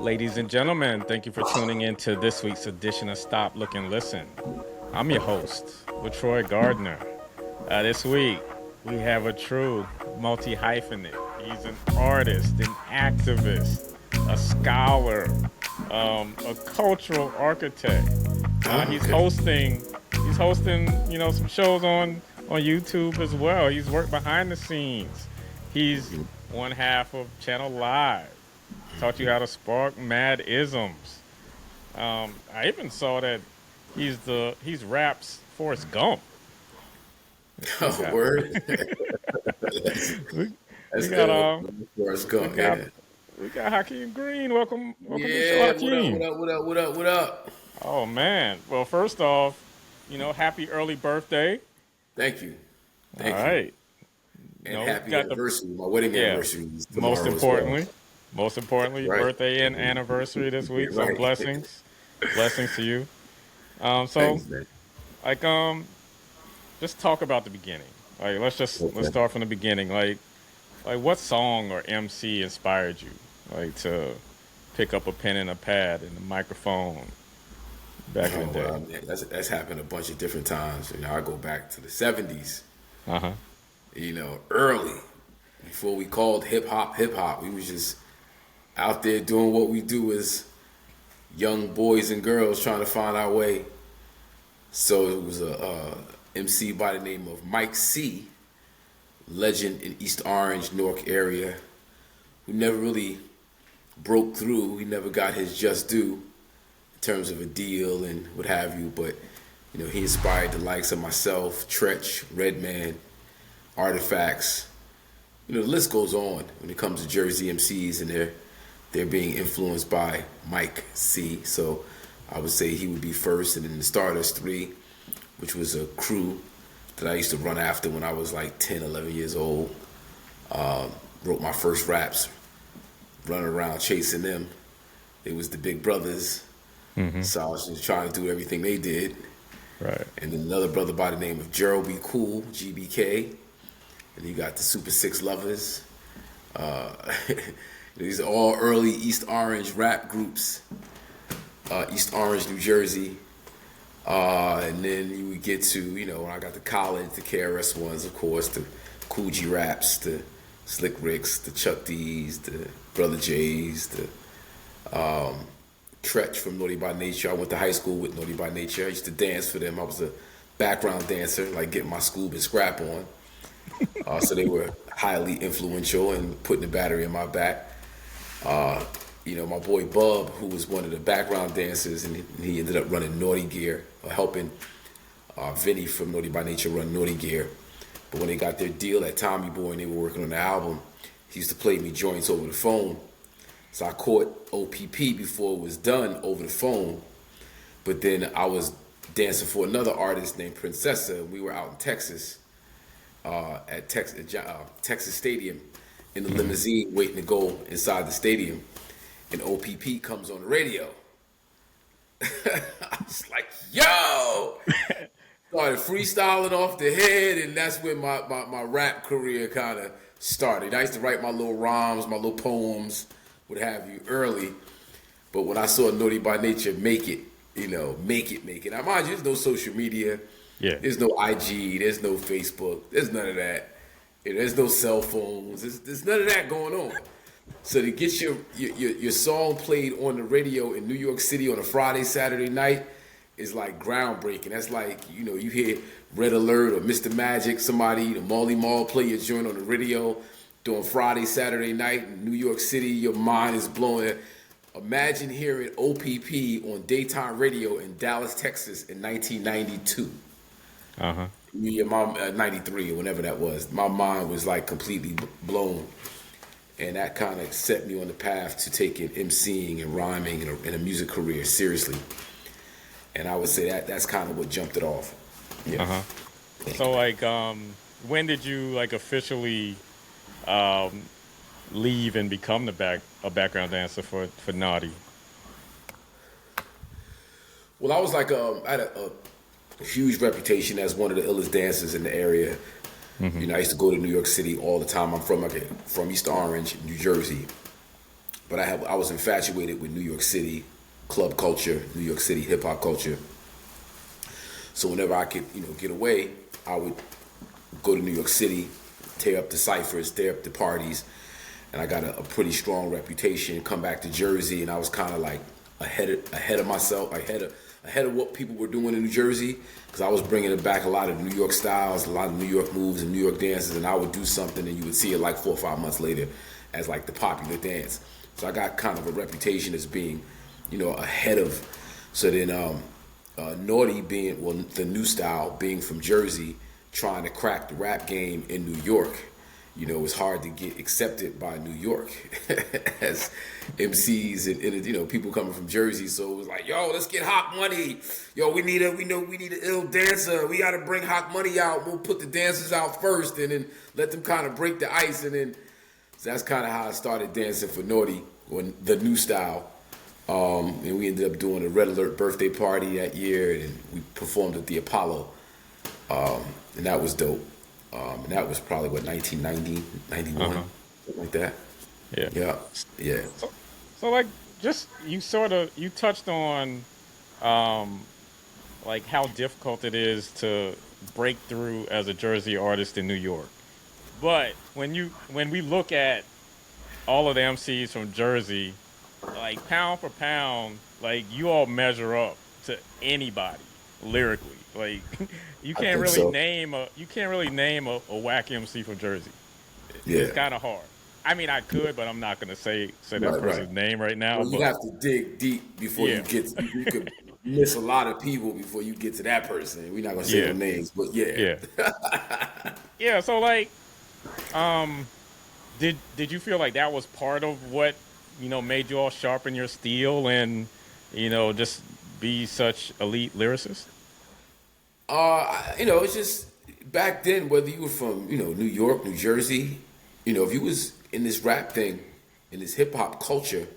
Ladies and gentlemen, thank you for tuning in to this week's edition of Stop, Look, and Listen. I'm your host, LeTroy Gardner. This week, we have a true multi-hyphenate. He's an artist, an activist, a scholar, a cultural architect. He's Okay. hosting, some shows on YouTube as well. He's worked behind the scenes. He's one half of Channel Live. Taught you how to spark mad isms. I even saw that he's raps Forrest Gump. We Oh, got word. we, we That's got dope. Where it's we going. got Yeah. we got Hakim Green. Welcome to the show, Yeah. What up? What Hakim. up? What up? What up? What up? Oh man. Well, first off, happy early birthday. Thank you. All Thank you. right. And We happy got the anniversary. My wedding yeah. anniversary is Most tomorrow as well. importantly, most importantly, Right. birthday and anniversary this week. So Right. blessings to you. So Thanks, man. like just talk about the beginning. Like let's Okay. start from the beginning. Like what song or MC inspired you like to pick up a pen and a pad and a microphone back in Oh, the day? wow, man. That's happened a bunch of different times. I go back to the 70s, Uh-huh. early, before we called hip hop hip hop. We was just out there doing what we do as young boys and girls trying to find our way. So it was a MC by the name of Mike C, legend in East Orange, Newark area, who never really broke through. He never got his just due in terms of a deal and what have you. But he inspired the likes of myself, Tretch, Redman, Artifacts. The list goes on when it comes to Jersey MCs, and they're being influenced by Mike C. So I would say he would be first, and then the Stardust 3, which was a crew that I used to run after when I was like 10, 11 years old. Wrote my first raps, running around chasing them. They was the big brothers, so I was just trying to do everything they did. Right. And then another brother by the name of Gerald B. Cool, GBK. And you got the Super Six Lovers. Uh, these are all early East Orange rap groups. East Orange, New Jersey. And then you would get to, when I got to college, the KRS-Ones, of course, the Cool G Raps, the Slick Ricks, the Chuck D's, the Brother J's, the Tretch from Naughty by Nature. I went to high school with Naughty by Nature. I used to dance for them. I was a background dancer, like getting my Scoob and Scrap on. So they were highly influential and putting the battery in my back. My boy Bub, who was one of the background dancers, and he ended up running Naughty Gear, or helping Vinny from Naughty by Nature run Naughty Gear. But when they got their deal at Tommy Boy and they were working on the album, he used to play me joints over the phone. So I caught OPP before it was done over the phone. But then I was dancing for another artist named Princessa. We were out in Texas, at Texas Stadium, in the limousine waiting to go inside the stadium. And OPP comes on the radio. I was like, yo! Started freestyling off the head, and that's when my rap career kind of started. I used to write my little rhymes, my little poems, what have you, early. But when I saw Naughty by Nature make it, make it. Now, mind you, there's no social media. Yeah. There's no IG. There's no Facebook. There's none of that. There's no cell phones. There's none of that going on. So to get your song played on the radio in New York City on a Friday, Saturday night is like groundbreaking. That's like, you hear Red Alert or Mr. Magic, somebody, the Marley Marl play your joint on the radio during Friday, Saturday night in New York City, your mind is blowing. Imagine hearing OPP on daytime radio in Dallas, Texas in 1992. Uh-huh. Your mom, 93 or whenever that was. My mind was like completely blown. And that kind of set me on the path to taking MCing and rhyming and a music career seriously. And I would say that's kind of what jumped it off. Yeah. Uh-huh. So like when did you like officially leave and become a background dancer for Naughty? Well, I was like I had a huge reputation as one of the illest dancers in the area. I used to go to New York City all the time. I'm from East Orange, New Jersey. but I was infatuated with New York City club culture, New York City hip hop culture. So whenever I could, get away, I would go to New York City, tear up the ciphers, tear up the parties, and I got a pretty strong reputation. Come back to Jersey, and I was kind of like ahead of myself, ahead of what people were doing in New Jersey, because I was bringing it back, a lot of New York styles, a lot of New York moves and New York dances, and I would do something and you would see it like 4 or 5 months later as like the popular dance. So I got kind of a reputation as being, ahead of. So then Naughty being, well, the new style being from Jersey, trying to crack the rap game in New York, it was hard to get accepted by New York as MCs and people coming from Jersey. So it was like, yo, let's get Hot Money. Yo, we need an ill dancer. We got to bring Hot Money out. We'll put the dancers out first and then let them kind of break the ice. And then so that's kind of how I started dancing for Naughty, or the new style. And we ended up doing a Red Alert birthday party that year, and we performed at the Apollo. And that was dope. And that was probably, 1990, 91, something like that. Yeah. Yeah. So like, just you touched on, like how difficult it is to break through as a Jersey artist in New York. But when we look at all of the MCs from Jersey, like pound for pound, like you all measure up to anybody lyrically. Like you can't really name a whack MC from Jersey. It's kind of hard. I mean, I could, but I'm not gonna say that person's name right now. Well, you have to dig deep before you get. You could miss a lot of people before you get to that person. We're not gonna say their names, but yeah. So like, did you feel like that was part of what made you all sharpen your steel and just be such elite lyricists? It's just back then, whether you were from, New York, New Jersey, if you was in this rap thing, in this hip hop culture,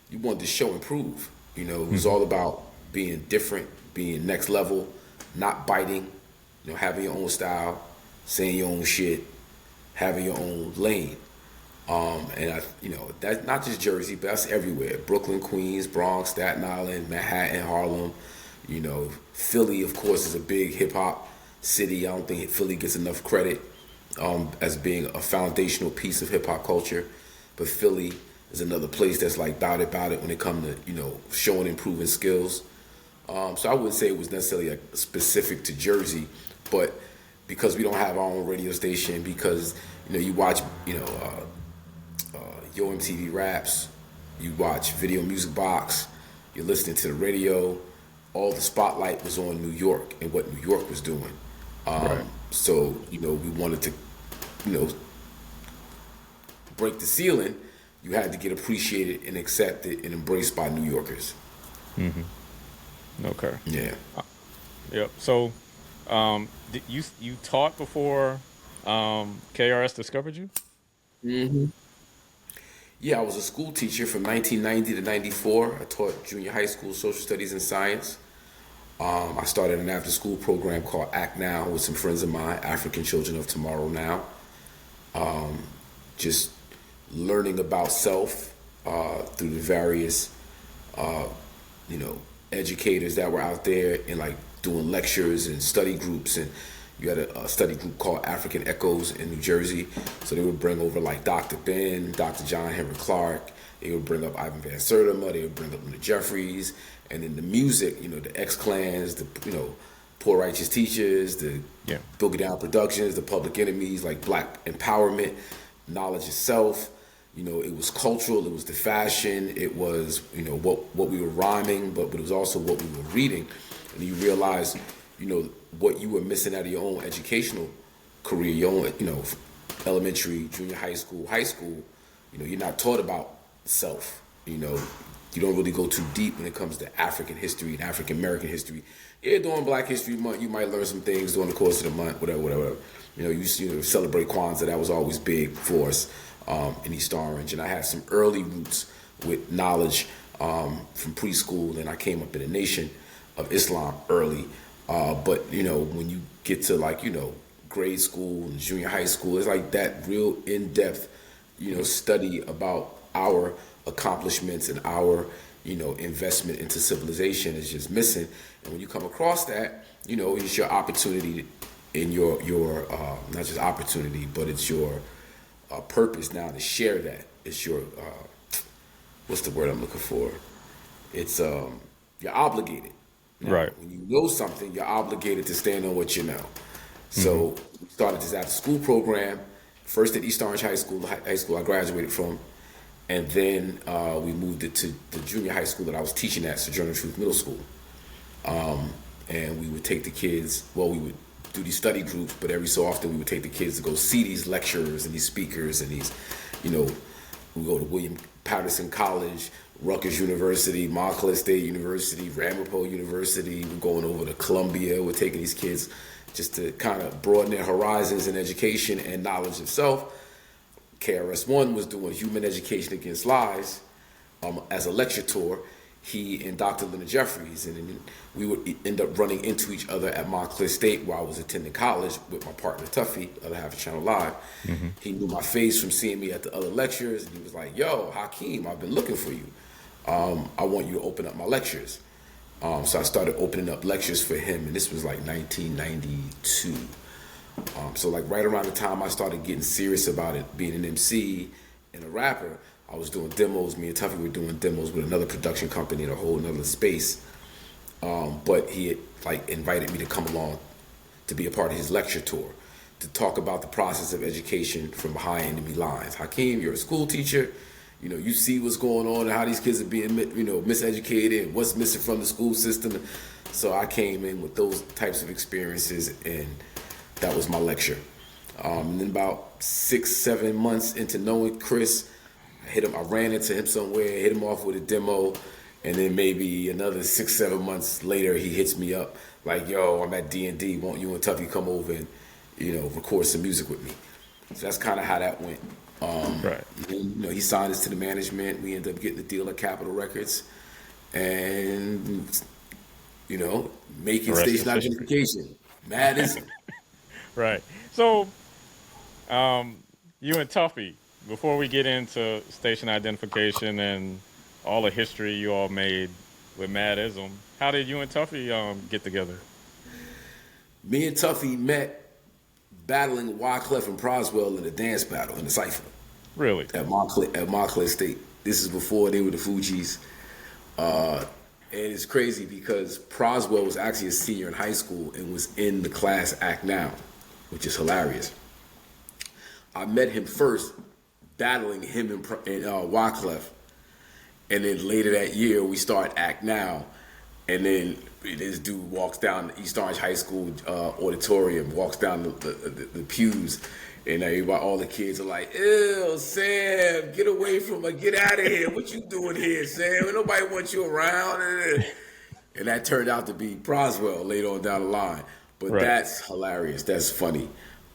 you wanted to show and prove. It was all about being different, being next level, not biting, having your own style, saying your own shit, having your own lane. And that's not just Jersey, but that's everywhere. Brooklyn, Queens, Bronx, Staten Island, Manhattan, Harlem. Philly, of course, is a big hip hop city. I don't think Philly gets enough credit as being a foundational piece of hip hop culture. But Philly is another place that's like about it when it comes to, showing and proving skills. So I wouldn't say it was necessarily specific to Jersey, but because we don't have our own radio station, because, you watch, Yo MTV Raps, you watch Video Music Box, you're listening to the radio, all the spotlight was on New York and what New York was doing. So, we wanted to, break the ceiling. You had to get appreciated and accepted and embraced by New Yorkers. Okay. Yeah. Yep. So, you taught before KRS discovered you? Yeah, I was a school teacher from 1990 to 94. I taught junior high school social studies and science. I started an after-school program called Act Now with some friends of mine, African Children of Tomorrow Now. Just learning about self through the various, educators that were out there and like doing lectures and study groups. And you had a study group called African Echoes in New Jersey. So they would bring over like Dr. Ben, Dr. John Henry Clark. They would bring up Ivan Van Sertima. They would bring up the Jeffries. And then the music, the X-Clans, the, Poor Righteous Teachers, the Boogie Down Productions, the Public Enemies, like Black Empowerment, Knowledge Itself. It was cultural. It was the fashion. It was, what we were rhyming, but it was also what we were reading. And you realize, what you were missing out of your own educational career, your own, elementary, junior high school, you're not taught about self. You don't really go too deep when it comes to African history and African American history. Yeah, during Black History Month, you might learn some things during the course of the month, whatever. You celebrate Kwanzaa. That was always big for us in East Orange. And I had some early roots with knowledge from preschool, and I came up in the Nation of Islam early. But when you get to grade school and junior high school, it's like that real in-depth, study about our accomplishments and our, investment into civilization is just missing. And when you come across that, it's your opportunity in your not just opportunity, but it's your purpose now to share that. It's your what's the word I'm looking for? It's you're obligated. Now, Right. when you know something, you're obligated to stand on what you know. So we started this after school program, first at East Orange High School, the high school I graduated from, and then we moved it to the junior high school that I was teaching at, Sojourner Truth Middle School. And we would take the kids, we would do these study groups, but every so often we would take the kids to go see these lecturers and these speakers and these, we go to William Patterson College, Rutgers University, Montclair State University, Ramapo University. We're going over to Columbia. We're taking these kids just to kind of broaden their horizons in education and knowledge of self. KRS-One was doing Human Education Against Lies as a lecture tour. He and Dr. Leonard Jeffries, and then we would end up running into each other at Montclair State while I was attending college with my partner Tuffy, other half of Channel Live. He knew my face from seeing me at the other lectures, and he was like, "Yo, Hakim, I've been looking for you. I want you to open up my lectures." So I started opening up lectures for him, and this was like 1992. So like right around the time I started getting serious about it, being an MC and a rapper, I was doing demos. Me and Tuffy were doing demos with another production company in a whole nother space. But he had like invited me to come along to be a part of his lecture tour to talk about the process of education from behind enemy lines. Hakim, you're a school teacher. You see what's going on and how these kids are being, miseducated and what's missing from the school system. So I came in with those types of experiences, and that was my lecture. And then about 6-7 months into knowing Chris, I ran into him somewhere, hit him off with a demo, and then maybe another 6-7 months later, he hits me up like, "Yo, I'm at D&D. Won't you and Tuffy come over and, record some music with me?" So that's kind of how that went. Right. And, he signed us to the management. We ended up getting a deal at Capitol Records, and making station identification. Madism. Right. So, you and Tuffy, before we get into station identification and all the history you all made with Madism, how did you and Tuffy get together? Me and Tuffy met battling Wyclef and Proswell in a dance battle in the cypher. Really? At Montclair State. This is before they were the Fugees. And it's crazy because Proswell was actually a senior in high school and was in the class Act Now, which is hilarious. I met him first, battling him and Wyclef. And then later that year, we start Act Now. And then this dude walks down the East Orange High School auditorium, walks down the pews, and everybody, all the kids are like, "Ew, Sam, get away from her, get out of here. What you doing here, Sam? Ain't nobody wants you around." And that turned out to be Proswell later on down the line. But Right. That's hilarious. That's funny.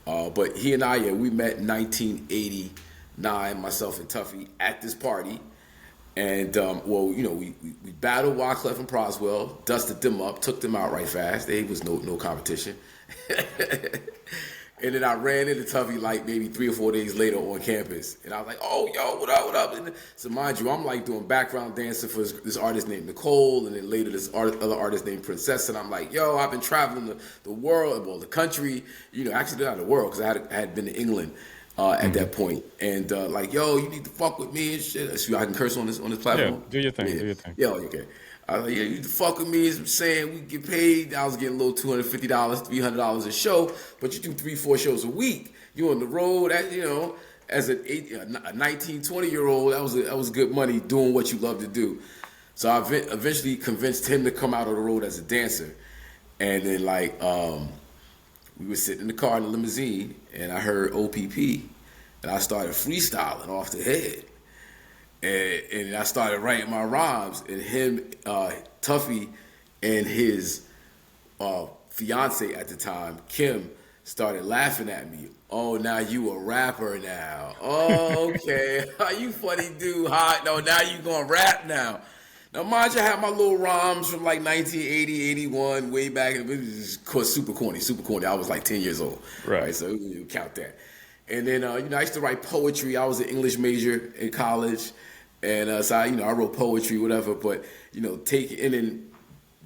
But he and I, we met in 1989, myself and Tuffy, at this party. And, we battled Wyclef and Proswell, dusted them up, took them out right fast. There was no competition. And then I ran into Tuffy like maybe 3 or 4 days later on campus. And I was like, "Oh, yo, what up? And so mind you, I'm like doing background dancing for this artist named Nicole, and then later this other artist named Princess. And I'm like, "Yo, I've been traveling the world, the country, actually not the world, because I had been to England at that point. And like, yo, you need to fuck with me and shit." So I can curse on this platform? Yeah, do your thing, do your thing. Yeah, okay. I was like, "Yeah, you need to fuck with me." I'm saying we get paid. I was getting a little $250, $300 a show, but you do 3-4 shows a week. You on the road, as a 19, 20-year-old, that was good money doing what you love to do. So I eventually convinced him to come out on the road as a dancer. And then we were sitting in the car in the limousine, and I heard OPP, and I started freestyling off the head. And I started writing my rhymes, and him, Tuffy, and his fiance at the time, Kim, started laughing at me. "Oh, now you a rapper now. Oh, okay. You funny dude. Hot. No, now you gonna rap now." Now, mind you, I had my little rhymes from like 1980, 81, way back. It was just super corny. I was like 10 years old. Right. So you count that. And then, I used to write poetry. I was an English major in college. And so I wrote poetry, whatever. But and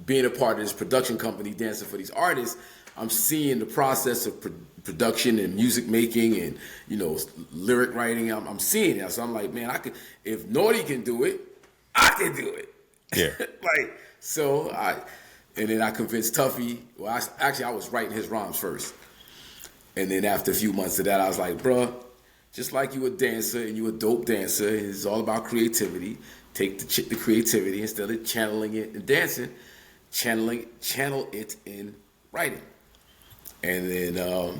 being a part of this production company, dancing for these artists, I'm seeing the process of production and music making and lyric writing. I'm seeing that, so I'm like, man, I could. If Naughty can do it, I can do it. Yeah. And then I convinced Tuffy. Well, I was writing his rhymes first, and then after a few months of that, I was like, bruh, just like you a dancer and you a dope dancer, it's all about creativity. Take the creativity instead of channeling it in dancing, channel it in writing. And then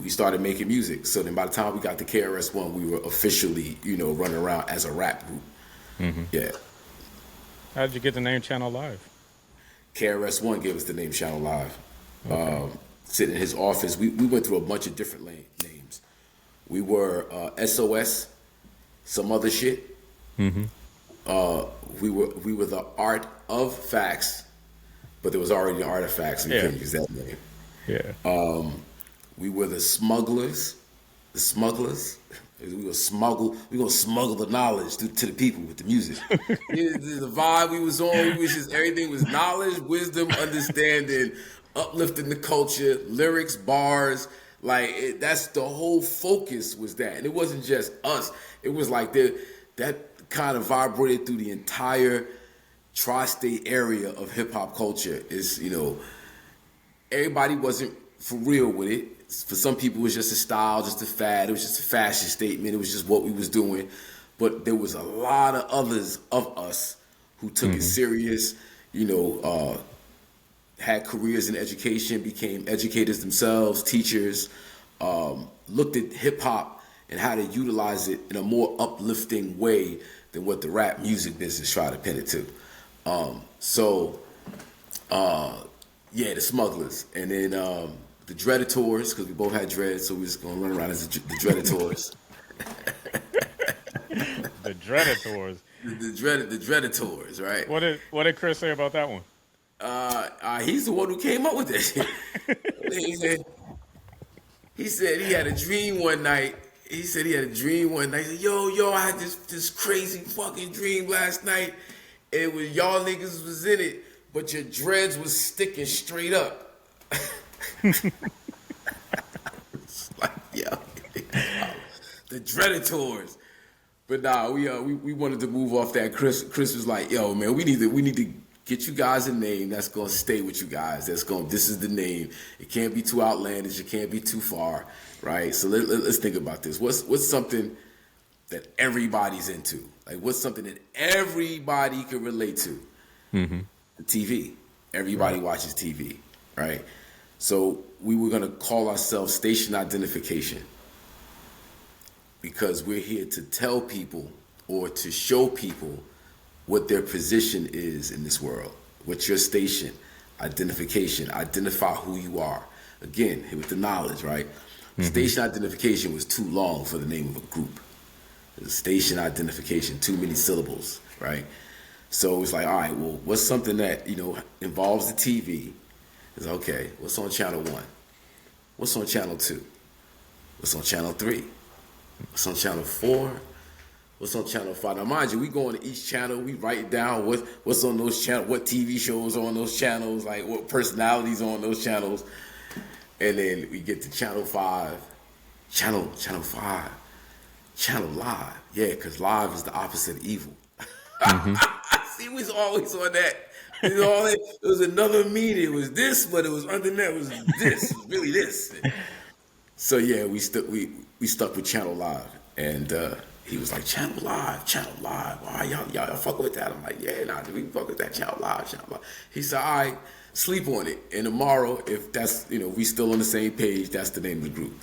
we started making music. So then by the time we got to KRS-One, we were officially, running around as a rap group. Mm-hmm. Yeah. How did you get the name Channel Live? KRS-One gave us the name Channel Live. Okay. Sitting in his office, we went through a bunch of different names. We were SOS, some other shit. Mm-hmm. We were the Art of Facts, but there was already an Artifacts, so we couldn't use that name. Yeah. We were the Smugglers. We gonna smuggle the knowledge to the people with the music. The vibe we was on, everything was knowledge, wisdom, understanding, uplifting the culture, lyrics, bars. That's the whole focus was that. And it wasn't just us. It was like that kind of vibrated through the entire tri-state area of hip hop culture. Everybody wasn't for real with it. For some people, it was just a style, just a fad. It was just a fashion statement. It was just what we was doing. But there was a lot of others of us who took it serious, had careers in education, became educators themselves, teachers, looked at hip hop and how to utilize it in a more uplifting way than what the rap music business tried to pin it to. The Smugglers. And then the Dreadators, because we both had dreads, so we was going to run around as the Dreadators. The Dreadators. The Dreadators, right? What did Chris say about that one? He's the one who came up with this. He said he had a dream one night. He said, yo, I had this crazy fucking dream last night. It was y'all niggas was in it, but your dreads was sticking straight up. The Dreadators. But we wanted to move off that. Chris was like, yo, man, we need to get you guys a name that's gonna stay with you guys. This is the name. It can't be too outlandish. It can't be too far, right? So let's think about this. What's something that everybody's into? What's something that everybody can relate to? Mm-hmm. The TV. Everybody watches TV, right? So we were gonna call ourselves Station Identification, because we're here to tell people or to show people what their position is in this world. What's your station? Identification. Identify who you are. Again, here with the knowledge, right? Mm-hmm. Station identification was too long for the name of a group. Station identification, too many syllables, right? So it's like, all right, well, what's something that, involves the TV? It's okay, what's on channel 1? What's on channel 2? What's on channel 3? What's on channel 4? What's on channel 5? Now, mind you, we go into each channel, we write down what's on those channels, what TV shows are on those channels, what personalities are on those channels. And then we get to channel 5. Channel 5. Channel Live. Yeah, because live is the opposite of evil. Mm-hmm. See, we was always on that. It was another meaning. It was this, but it was under that. It was this. It was really this. So yeah, we stuck with Channel Live, and he was like, Channel Live. Why y'all fuck with that? I'm like, yeah, we fuck with that Channel Live. He said, all right, sleep on it, and tomorrow, if that's we still on the same page, that's the name of the group.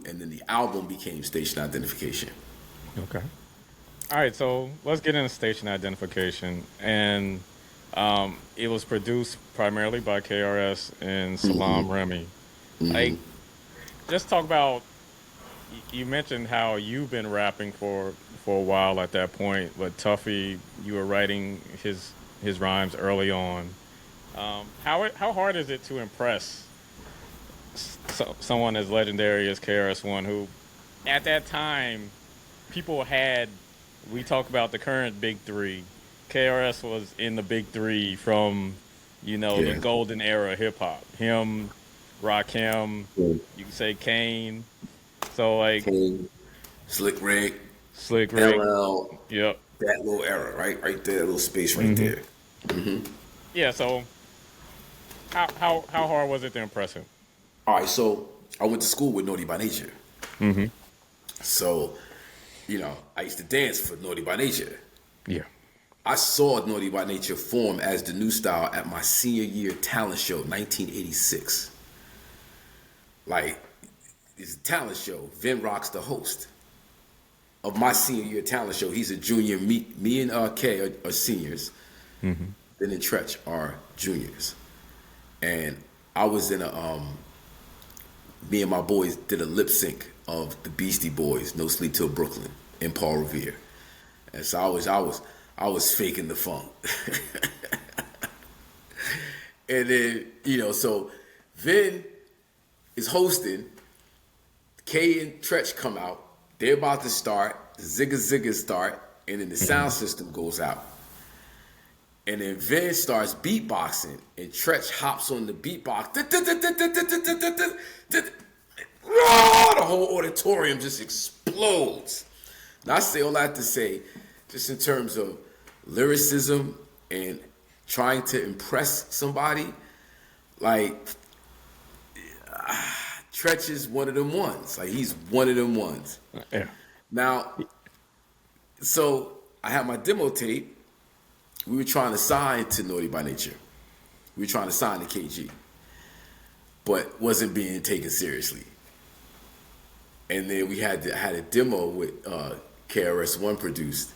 And then the album became Station Identification. Okay. All right, so let's get into Station Identification. And it was produced primarily by KRS and Salam Remy. Mm-hmm. Just talk about, you mentioned how you've been rapping for a while at that point, but Tuffy, you were writing his rhymes early on. How hard is it to impress someone as legendary as KRS-One, who at that time people had we talk about the current big three. KRS was in the big three from, the Yeah. golden era of hip hop. Him, Rakim, Yeah. you can say Kane. So like King, Slick Rick, Slick Rick. LL, Yep. that little era, right there, that little space right Hmm. there. Yeah. So how hard was it to impress him? All right, so I went to school with Naughty by Nature. Hmm. So, I used to dance for Naughty by Nature. Yeah. I saw Naughty by Nature form as the new style at my senior year talent show, 1986. Like, it's a talent show. Vin Rock's the host of my senior year talent show. He's a junior. Me and Kay are seniors. Hmm. Vin and Tretch are juniors. And I was in me and my boys did a lip sync of the Beastie Boys, No Sleep Till Brooklyn, and Paul Revere. And so I was faking the funk. And then, so Vin is hosting, Kay and Tretch come out, they're about to start, the Zigga Ziggas start, and then the sound system goes out. And then Vin starts beatboxing, and Tretch hops on the beatbox. The whole auditorium just explodes. Now I say all that to say, just in terms of lyricism and trying to impress somebody, like Tretch is one of them ones. Like he's one of them ones. Yeah. Now, so I had my demo tape. We were trying to sign to Naughty by Nature. We were trying to sign to KG, but wasn't being taken seriously. And then we had a demo with KRS-One produced,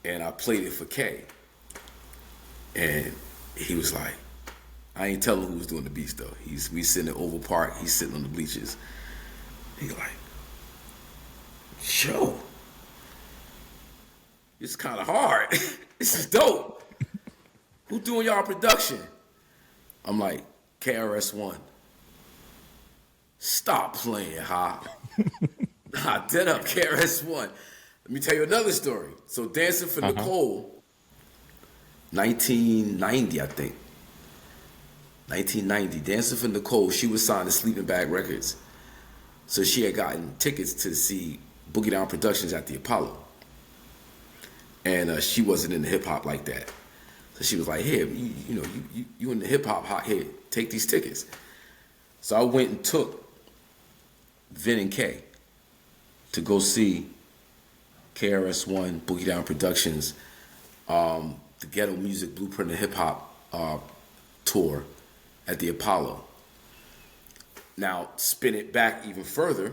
and I played it for K. And he was like, I ain't telling who was doing the beats though. We sitting at Oval Park. He's sitting on the bleachers. He like, yo, it's kind of hard. This is dope. Who doing y'all production? I'm like, KRS-One. Stop playing, ha. Nah, dead up, KRS-One. Let me tell you another story. So Dancing for Nicole, 1990, I think. 1990, Dancing for Nicole, she was signed to Sleeping Bag Records. So she had gotten tickets to see Boogie Down Productions at the Apollo. And she wasn't into hip hop like that. So she was like, here, you in the hip hop hot here, take these tickets. So I went and took Vin and K to go see KRS-One, Boogie Down Productions, the Ghetto Music Blueprint of Hip Hop tour at the Apollo. Now, spin it back even further.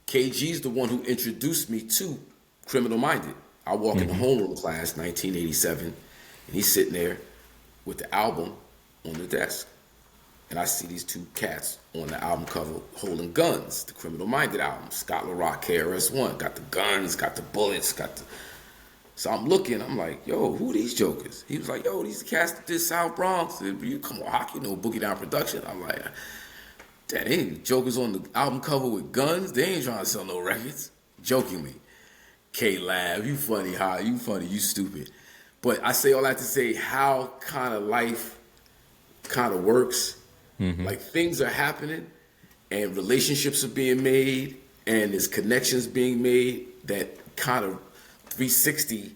KG's the one who introduced me to Criminal Minded. I walk in the homeroom class, 1987, and he's sitting there with the album on the desk. And I see these two cats on the album cover holding guns, the Criminal Minded album. Scott LaRock, KRS-One, got the guns, got the bullets, So I'm looking, I'm like, yo, who are these jokers? He was like, yo, these cats that did South Bronx. You come on, Hockey, Boogie Down Production. I'm like, damn, they ain't jokers on the album cover with guns. They ain't trying to sell no records. Jokingly. K-Lab, you funny, you funny, you stupid. But I say all that to say how kind of life kind of works. Like things are happening and relationships are being made and there's connections being made that kind of 360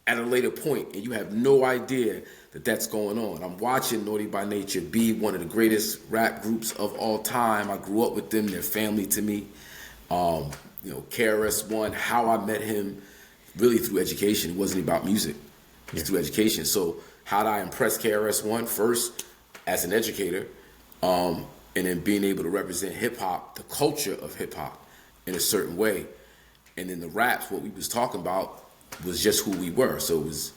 at a later point, and you have no idea that that's going on. I'm watching Naughty by Nature be one of the greatest rap groups of all time. I grew up with them, they're family to me. KRS-One, how I met him really through education. It wasn't about music, it was through education. So how did I impress KRS-One? First, as an educator, and then being able to represent hip-hop, the culture of hip-hop in a certain way. And then the raps, what we was talking about was just who we were. So it was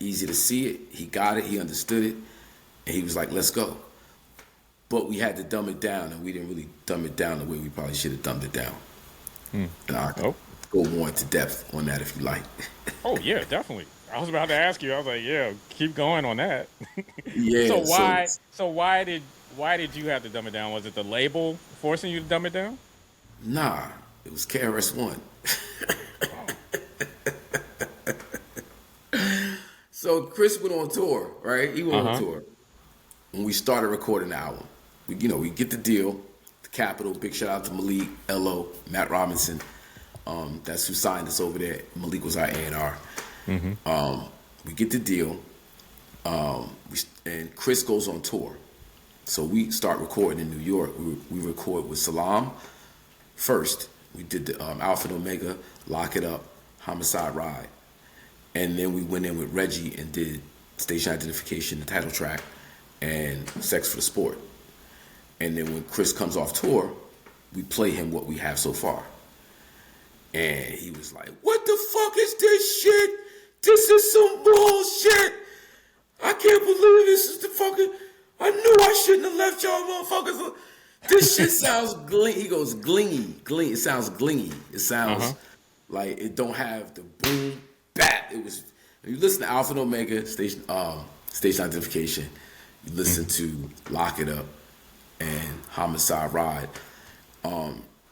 easy to see it. He got it, he understood it, and he was like, let's go. But we had to dumb it down, and we didn't really dumb it down the way we probably should have dumbed it down. And I'll go more into depth on that if you like. Oh, yeah, definitely. I was about to ask you. I was like, yeah, keep going on that. Yeah. So why did you have to dumb it down? Was it the label forcing you to dumb it down? Nah. It was KRS-One. So Chris went on tour, right? He went on tour. When we started recording the album, we get the deal, the Capitol. Big shout out to Malik, Lo, Matt Robinson. That's who signed us over there. Malik was our A&R. We get the deal, and Chris goes on tour. So we start recording in New York. We record with Salam first. We did the Alpha and Omega, Lock It Up, Homicide Ride. And then we went in with Reggie and did Station Identification, the title track, and Sex for the Sport. And then when Chris comes off tour, we play him what we have so far. And he was like, "What the fuck is this shit? This is some bullshit. I can't believe this is the fucking... I knew I shouldn't have left y'all motherfuckers. This shit sounds glingy." He goes, glingy. It sounds glingy. It sounds like it don't have the boom, bap. It was... If you listen to Alpha and Omega, Station Identification, you listen to Lock It Up and Homicide Ride.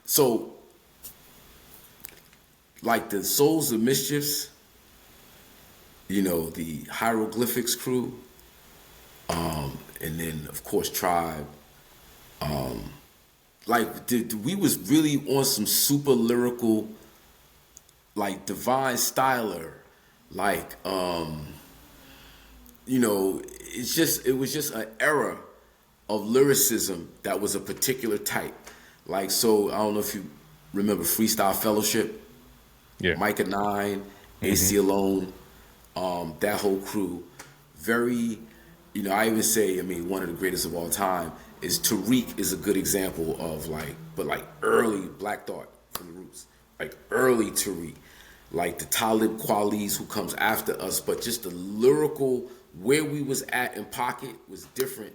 So, like the Souls of Mischiefs, the Hieroglyphics crew, and then of course Tribe. We was really on some super lyrical, like Divine Styler, like it was just an era of lyricism that was a particular type. Like, so I don't know if you remember Freestyle Fellowship, Micah 9, AC Alone, that whole crew. Very, I even say, one of the greatest of all time is Tariq is a good example of early Black Thought from the Roots, like early Tariq, like the Talib Kweli's who comes after us, but just the lyrical, where we was at in pocket was different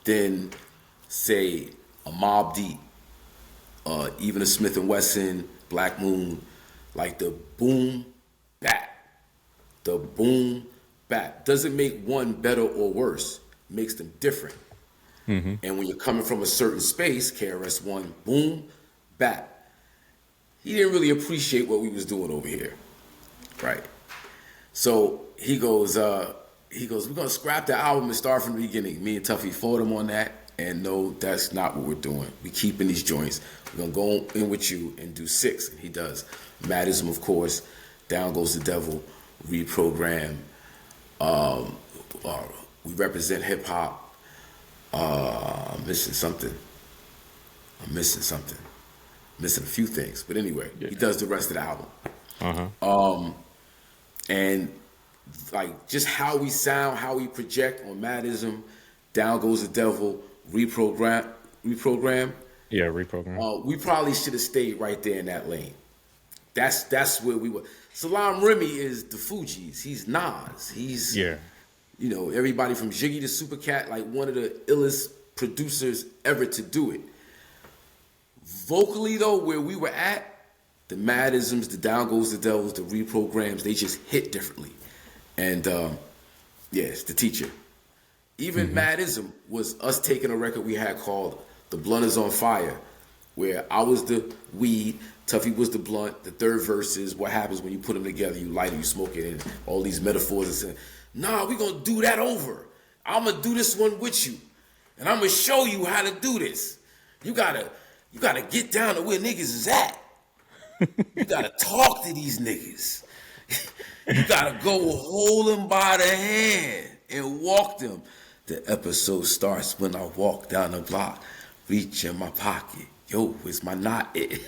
than, say, a Mobb Deep, even a Smith and Wesson, Black Moon, like the boom bap. The boom bap doesn't make one better or worse, makes them different. And when you're coming from a certain space, KRS-One, boom bap, he didn't really appreciate what we was doing over here, right? So he goes, we're gonna scrap the album and start from the beginning. Me and Tuffy fought him on that, and no, that's not what we're doing. We keeping these joints. We're gonna go in with you and do 6. And he does. Madism, of course. Down Goes the Devil. Reprogram. We represent hip hop. I'm missing something. Missing a few things, but anyway, he does the rest of the album. And like just how we sound, how we project on Madism, Down Goes the Devil, reprogram. Yeah, reprogram. We probably should have stayed right there in that lane. That's where we were. Salam Remy is the Fugees. He's Nas. He's everybody from Jiggy to Supercat, like one of the illest producers ever to do it. Vocally though, where we were at, the Madisms, the Down Goes the Devils, the reprograms, they just hit differently. And it's the teacher. Even Madism was us taking a record we had called The Blunt Is on Fire, where I was the weed, Tuffy was the blunt, the third verse is what happens when you put them together, you light it, you smoke it, and all these metaphors and saying, "Nah, we're gonna do that over. I'm gonna do this one with you. And I'm gonna show you how to do this. You gotta get down to where niggas is at. You gotta talk to these niggas. You gotta go hold them by the hand and walk them. The episode starts when I walk down the block, reach in my pocket. Yo, where's my knot at?"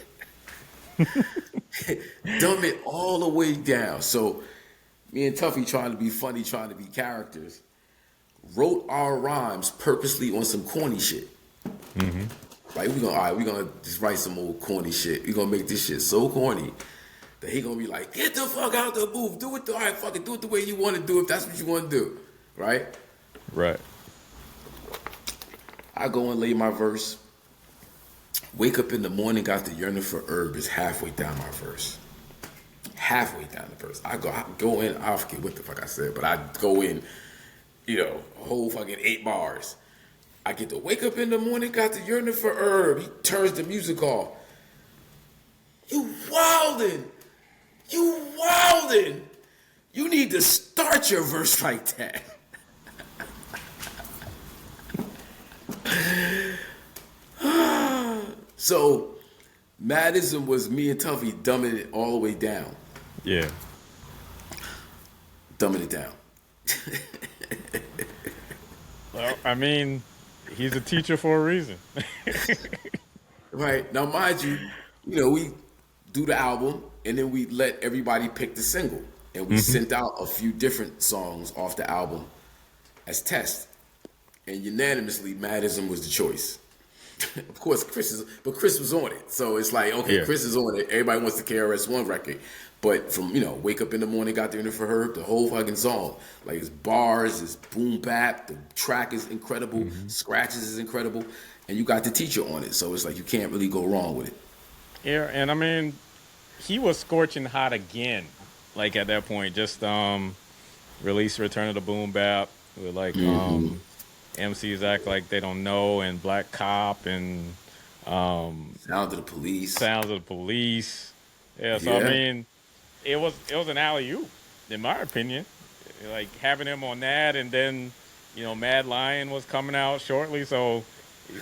Dumb it all the way down. So me and Tuffy, trying to be funny, trying to be characters, wrote our rhymes purposely on some corny shit. Like we're gonna just write some old corny shit. We're gonna make this shit so corny that he gonna be like, "Get the fuck out the booth. Do it do it the way you want to do if that's what you want to do." Right? Right. I go and lay my verse. Wake up in the morning, got the yearning for herb is halfway down my verse. Halfway down the verse. I go in, I forget what the fuck I said, but I go in, a whole fucking 8 bars. I get to wake up in the morning, got the yearning for herb. He turns the music off. You wildin'. You wildin'. You need to start your verse like that. So, Madism was me and Tuffy dumbing it all the way down. Yeah. Dumbing it down. Well, I mean, he's a teacher for a reason. Right. Now, mind you, we do the album and then we let everybody pick the single. And we sent out a few different songs off the album as tests. And unanimously, Madism was the choice. Of course, Chris was on it. So it's like, okay, yeah. Chris is on it. Everybody wants the KRS-One record. But from, Wake Up in the Morning, Got There in It For Her, the whole fucking song. Like, it's bars, it's boom bap, the track is incredible, scratches is incredible, and you got the teacher on it. So it's like, you can't really go wrong with it. Yeah, and I mean, he was scorching hot again. Like, at that point, just release Return of the Boom Bap with, like, MCs Act Like They Don't Know and Black Cop and Sounds of the Police. Yeah, so I mean, it was an alley-oop, in my opinion. Like, having him on that, and then, Mad Lion was coming out shortly, so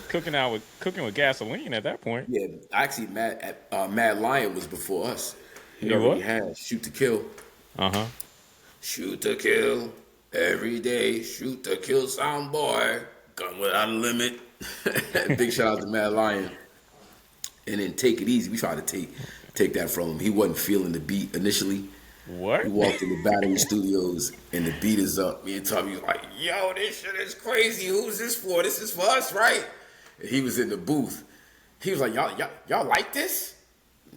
cooking with gasoline at that point. Yeah, actually, Mad Lion was before us. He already had Shoot to Kill. Shoot to kill every day. Shoot to kill sound boy. Gun without a limit. Big shout out to Mad Lion. And then Take It Easy. We tried to take that from him. He wasn't feeling the beat initially. What? He walked in the Battery Studios and the beat is up. Me and Tommy was like, yo, this shit is crazy. Who's this for? This is for us, right? And he was in the booth. He was like, y'all like this?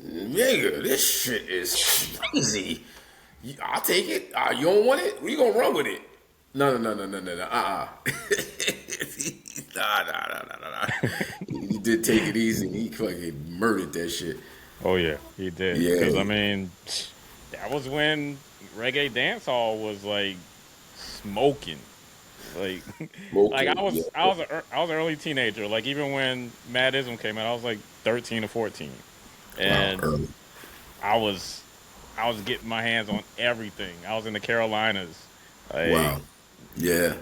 Nigga, this shit is crazy. I'll take it. You don't want it? We gonna run with it. No. Nah. He did Take It Easy. And he fucking murdered that shit. Oh yeah, he did. Yeah. Because I mean, that was when reggae dancehall was like smoking. Like I was an early teenager. Like even when Madism came out, I was like 13 or 14. And wow, I was getting my hands on everything. I was in the Carolinas. Like, wow. Yeah.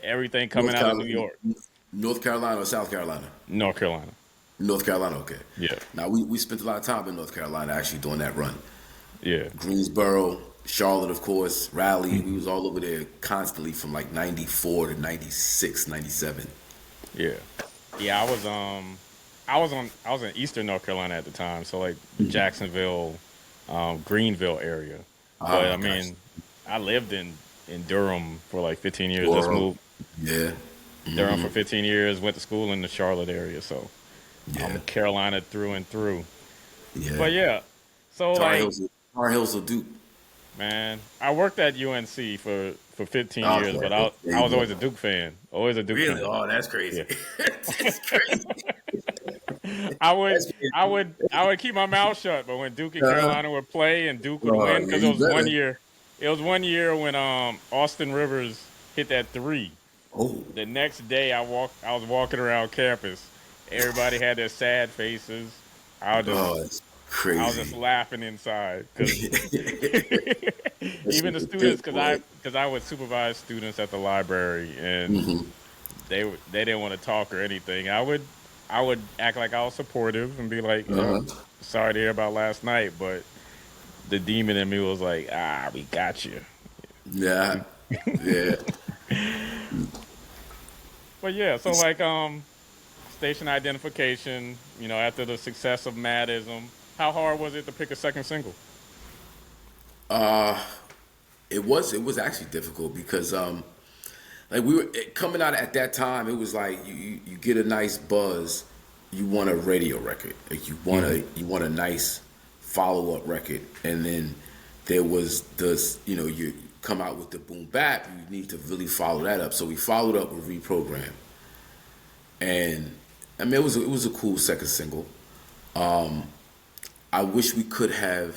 Everything coming out of New York. North Carolina or South Carolina? North Carolina. North Carolina, okay. Yeah. Now, we spent a lot of time in North Carolina actually doing that run. Yeah. Greensboro, Charlotte, of course, Raleigh. We was all over there constantly from like 94 to 96, 97. Yeah. Yeah, I was in Eastern North Carolina at the time, so like Jacksonville, Greenville area. But I mean, I lived in Durham for like 15 years. Just moved. Yeah. Durham for 15 years. Went to school in the Charlotte area, so I'm Carolina through and through. Yeah. But yeah, so Tar Heels of Duke. Man, I worked at UNC for 15 years, but I was always a Duke fan. Always a Duke fan. Really? Oh, that's crazy. Yeah. That's crazy. I would keep my mouth shut, but when Duke and Carolina would play and Duke would win, because it was 1 year. It was 1 year when Austin Rivers hit that 3. Oh. The next day I was walking around campus. Everybody had their sad faces. It's crazy. I was just laughing inside because even the students, because I would supervise students at the library, and they didn't want to talk or anything. I would act like I was supportive and be like, sorry to hear about last night, but the demon in me was like, we got you. Yeah. Yeah. But yeah, so like station identification, after the success of Madism, how hard was it to pick a second single? It was actually difficult because like we were coming out at that time, it was like you get a nice buzz, you want a radio record, like you want a nice follow-up record, and then there was this, you come out with the boom bap, you need to really follow that up. So we followed up with Reprogram, and I mean it was a cool second single. I wish we could have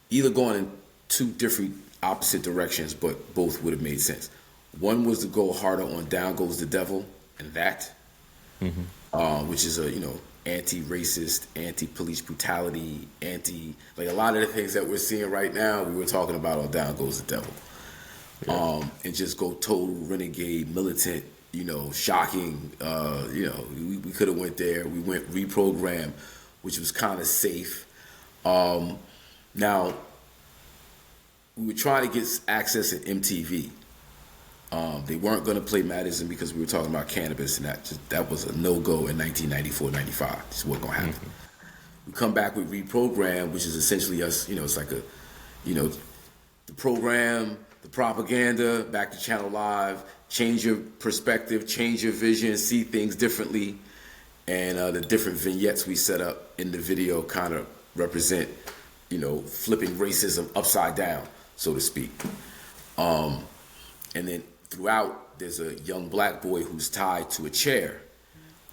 either gone in two different opposite directions, but both would have made sense. One was to go harder on Down Goes the Devil and that, which is a anti-racist, anti-police brutality, like a lot of the things that we're seeing right now, we were talking about on Down Goes the Devil. And just go total renegade, militant, shocking. We could have went there. We went reprogram, which was kind of safe. Now, we were trying to get access at MTV. They weren't going to play Madison because we were talking about cannabis, and that was a no-go in 1994, 95. This wasn't going to happen. We come back with Reprogram, which is essentially us, it's like the program, the propaganda, back to Channel Live, change your perspective, change your vision, see things differently, and the different vignettes we set up in the video kind of represent, flipping racism upside down, so to speak. And then throughout, there's a young black boy who's tied to a chair,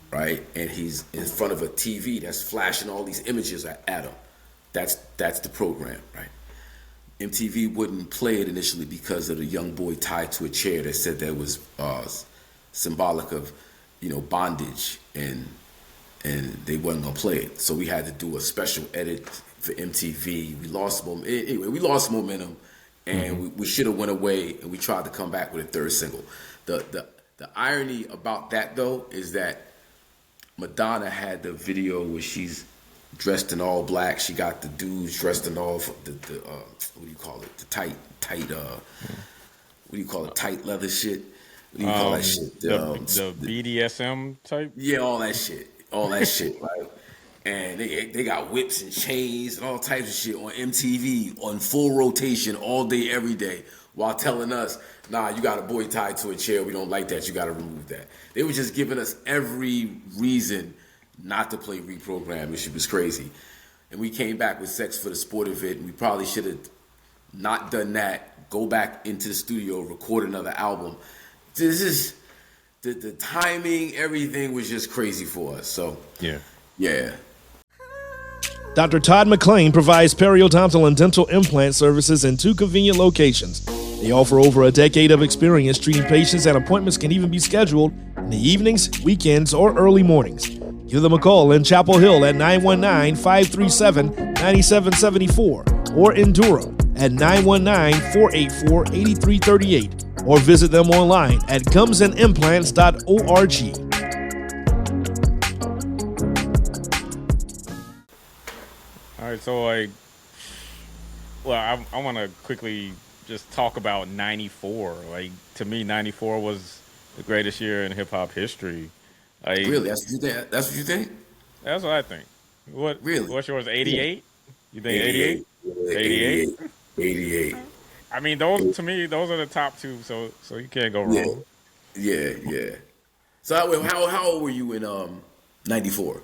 right? And he's in front of a TV that's flashing all these images at him. That's the program, right? MTV wouldn't play it initially because of the young boy tied to a chair that said that was symbolic of, bondage, and they wasn't gonna play it. So we had to do a special edit for MTV. We lost momentum, and we should have went away, and we tried to come back with a third single. The irony about that though is that Madonna had the video where she's dressed in all black. She got the dudes dressed in all the what do you call it? The tight what do you call it? Tight leather shit. What do you call that shit? The BDSM type. Yeah, all that shit, right? And they got whips and chains and all types of shit on MTV on full rotation all day, every day, while telling us, nah, you got a boy tied to a chair. We don't like that. You got to remove that. They were just giving us every reason not to play Reprogram, which was crazy. And we came back with Sex for the Sport of It, and we probably should have not done that, go back into the studio, record another album. This is, the timing, everything was just crazy for us. So, yeah. Dr. Todd McLean provides periodontal and dental implant services in 2 convenient locations. They offer over a decade of experience treating patients, and appointments can even be scheduled in the evenings, weekends, or early mornings. Give them a call in Chapel Hill at 919-537-9774 or in Durham at 919-484-8338, or visit them online at gumsandimplants.org. All right, so I want to quickly just talk about 94. Like, to me, 94 was the greatest year in hip hop history. Like, Really? That's what you think? that's what I think. Really? What's yours? 88? You think 88? 88. 88. I mean, those to me, those are the top 2. So you can't go wrong. Yeah. So how old were you in 94?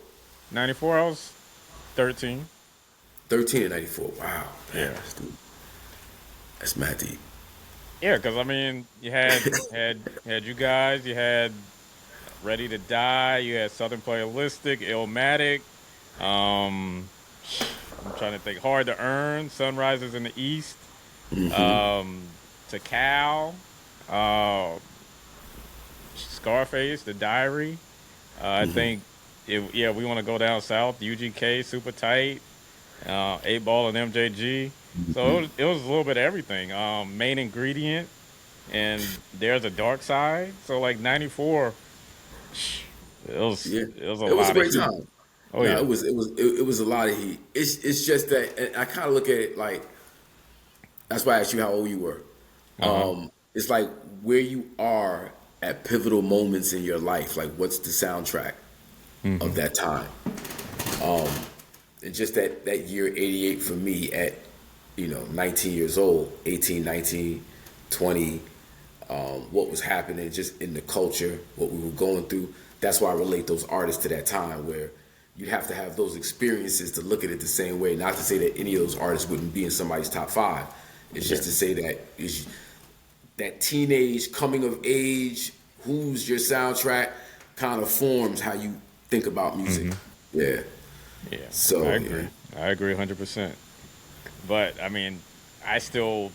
94, I was 13. 13 and 94. Wow. Yeah. That's mad deep. Yeah, because I mean, you had you guys, you had Ready to Die, you had Southern Playalistic, Illmatic. I'm trying to think. Hard to Earn, Sunrises in the East, To Cal, Scarface, The Diary. I think, we want to go down south. UGK, Super Tight, 8 Ball and MJG. So it was a little bit of everything. Main Ingredient, and There's a Dark Side. So like 94, it was a great time. Oh yeah, it was a lot of heat. It's just that, and I kind of look at it like, that's why I asked you how old you were. It's like where you are at pivotal moments in your life. Like, what's the soundtrack of that time? And just that year 88 for me at 19 years old, 18, 19, 20, what was happening just in the culture, what we were going through. That's why I relate those artists to that time, where you have to have those experiences to look at it the same way. Not to say that any of those artists wouldn't be in somebody's top 5. It's just to say that that teenage coming of age, who's your soundtrack, kind of forms how you think about music. Yeah. So I agree. I agree 100%. But I mean, I still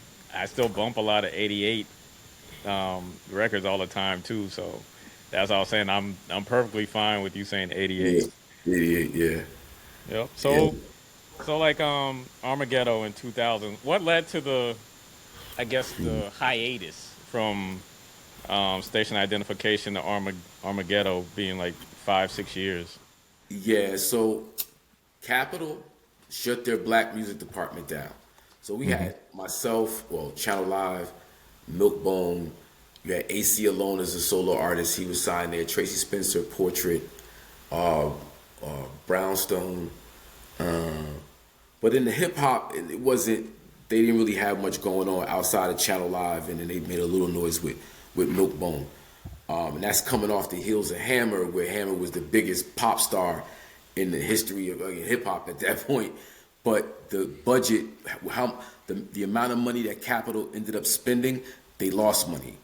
bump a lot of 88 records all the time too. So that's all I was saying. I'm perfectly fine with you saying 88. 88, yeah. Yep. Yeah. So like Armageddon in 2000. What led to the, I guess, the hiatus from station identification to Armageddon being like 5, 6 years? Yeah, so Capitol shut their black music department down. So we Hmm. had myself, well, Channel Live, Milkbone, you had AC Alone as a solo artist. He was signed there. Tracy Spencer, Portrait, uh, Brownstone. But in the hip hop, it wasn't. They didn't really have much going on outside of Channel Live, and then they made a little noise with Milkbone, and that's coming off the heels of Hammer, where Hammer was the biggest pop star in the history of hip hop at that point. But the budget, the amount of money that Capitol ended up spending, they lost money.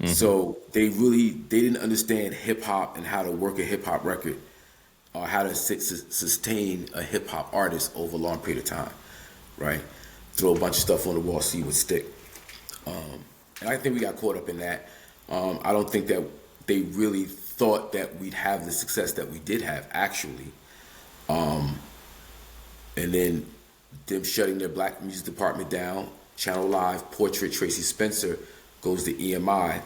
So they didn't understand hip hop and how to work a hip hop record, or how to sustain a hip hop artist over a long period of time, right? Throw a bunch of stuff on the wall, see what stick. And I think we got caught up in that. I don't think that they really thought that we'd have the success that we did have, actually. And then them shutting their black music department down, Channel Live, Portrait, Tracy Spencer goes to EMI.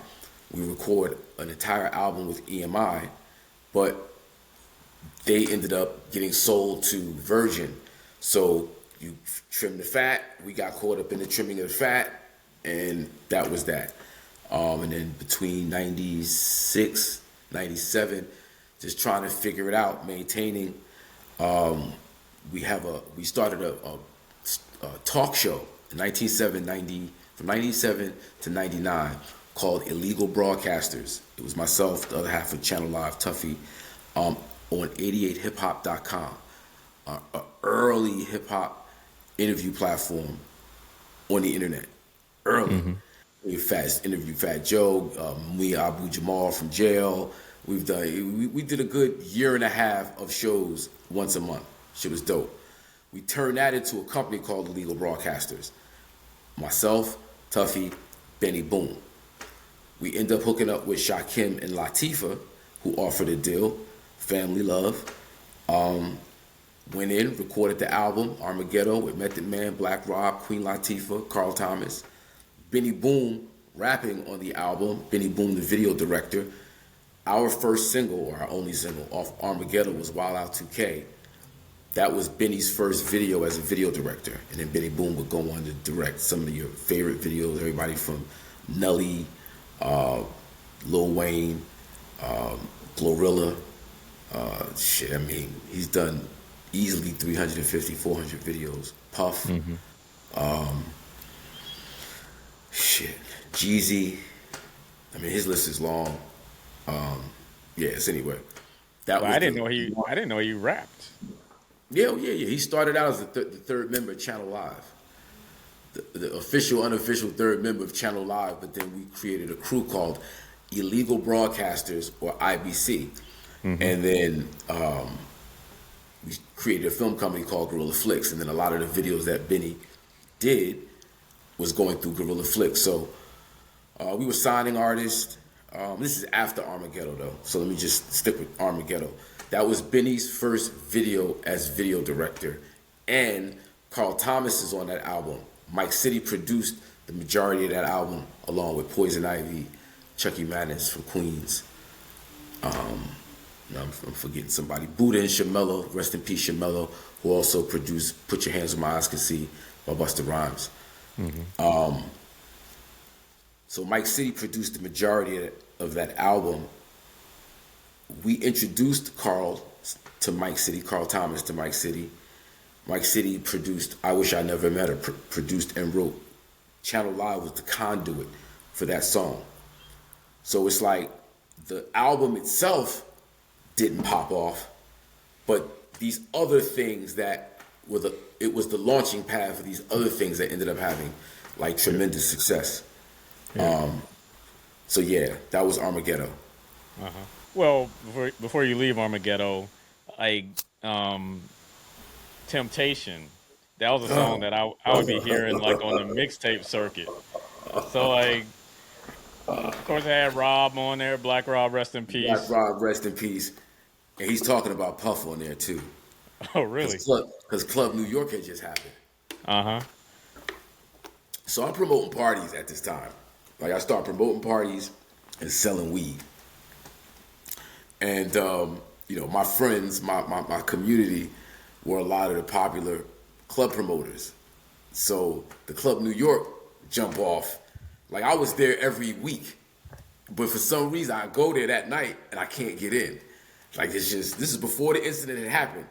We record an entire album with EMI, but they ended up getting sold to Virgin. So you trim the fat. We got caught up in the trimming of the fat, and that was that. And then between 96, 97, just trying to figure it out, maintaining. We started a talk show in 1990, from 97 to 99, called Illegal Broadcasters. It was myself, the other half of Channel Live, Tuffy, on 88hiphop.com, an early hip hop interview platform on the internet. Early. We interviewed Fat Joe, Mui Abu Jamal from jail. We did a good year and a half of shows once a month. Shit was dope. We turned that into a company called Illegal Broadcasters. Myself, Tuffy, Benny Boom. We end up hooking up with Shakim and Latifah, who offered a deal, Family Love. Went in, recorded the album, Armageddon, with Method Man, Black Rob, Queen Latifah, Carl Thomas. Benny Boom rapping on the album, Benny Boom, the video director. Our first single, or our only single, off Armageddon was Wild Out 2K. That was Benny's first video as a video director. And then Benny Boom would go on to direct some of your favorite videos, everybody from Nelly, Lil Wayne, Glorilla. He's done easily 350, 400 videos. Puff. Jeezy. His list is long. Anyway. That Well, was I didn't know he rapped. Yeah. He started out as the third member of Channel Live. The official, unofficial third member of Channel Live, but then we created a crew called Illegal Broadcasters, or IBC. And then we created a film company called Guerrilla Flicks, and then a lot of the videos that Benny did was going through Guerrilla Flicks. So we were signing artists. This is after Armageddon, though, so let me just stick with Armageddon. That was Benny's first video as video director, and Carl Thomas is on that album. Mike City produced the majority of that album, along with Poison Ivy, Chucky Madness from Queens. I'm forgetting somebody. Buddha and Shamello, rest in peace, Shamello, who also produced "Put Your Hands Where My Eyes Can See" by Busta Rhymes. So Mike City produced the majority of that album. We introduced Carl to Mike City, Carl Thomas to Mike City. Mike City produced "I Wish I Never Met Her," produced and wrote. Channel Live was the conduit for that song. So it's like the album itself didn't pop off, but these other things that it was the launching pad for these other things that ended up having like tremendous success. So that was Armageddon. Well, before you leave Armageddon, like Temptation, that was a song that I would be hearing like on the mixtape circuit. So like, of course, I had Rob on there, Black Rob, rest in peace. Black Rob, rest in peace. And he's talking about Puff on there too. Oh, really? Because Club New York had just happened. Uh-huh. So I'm promoting parties at this time. Like I start promoting parties and selling weed. And my friends, my community were a lot of the popular club promoters. So the Club New York jump off. Like I was there every week. But for some reason I go there that night and I can't get in. Like this is before the incident had happened.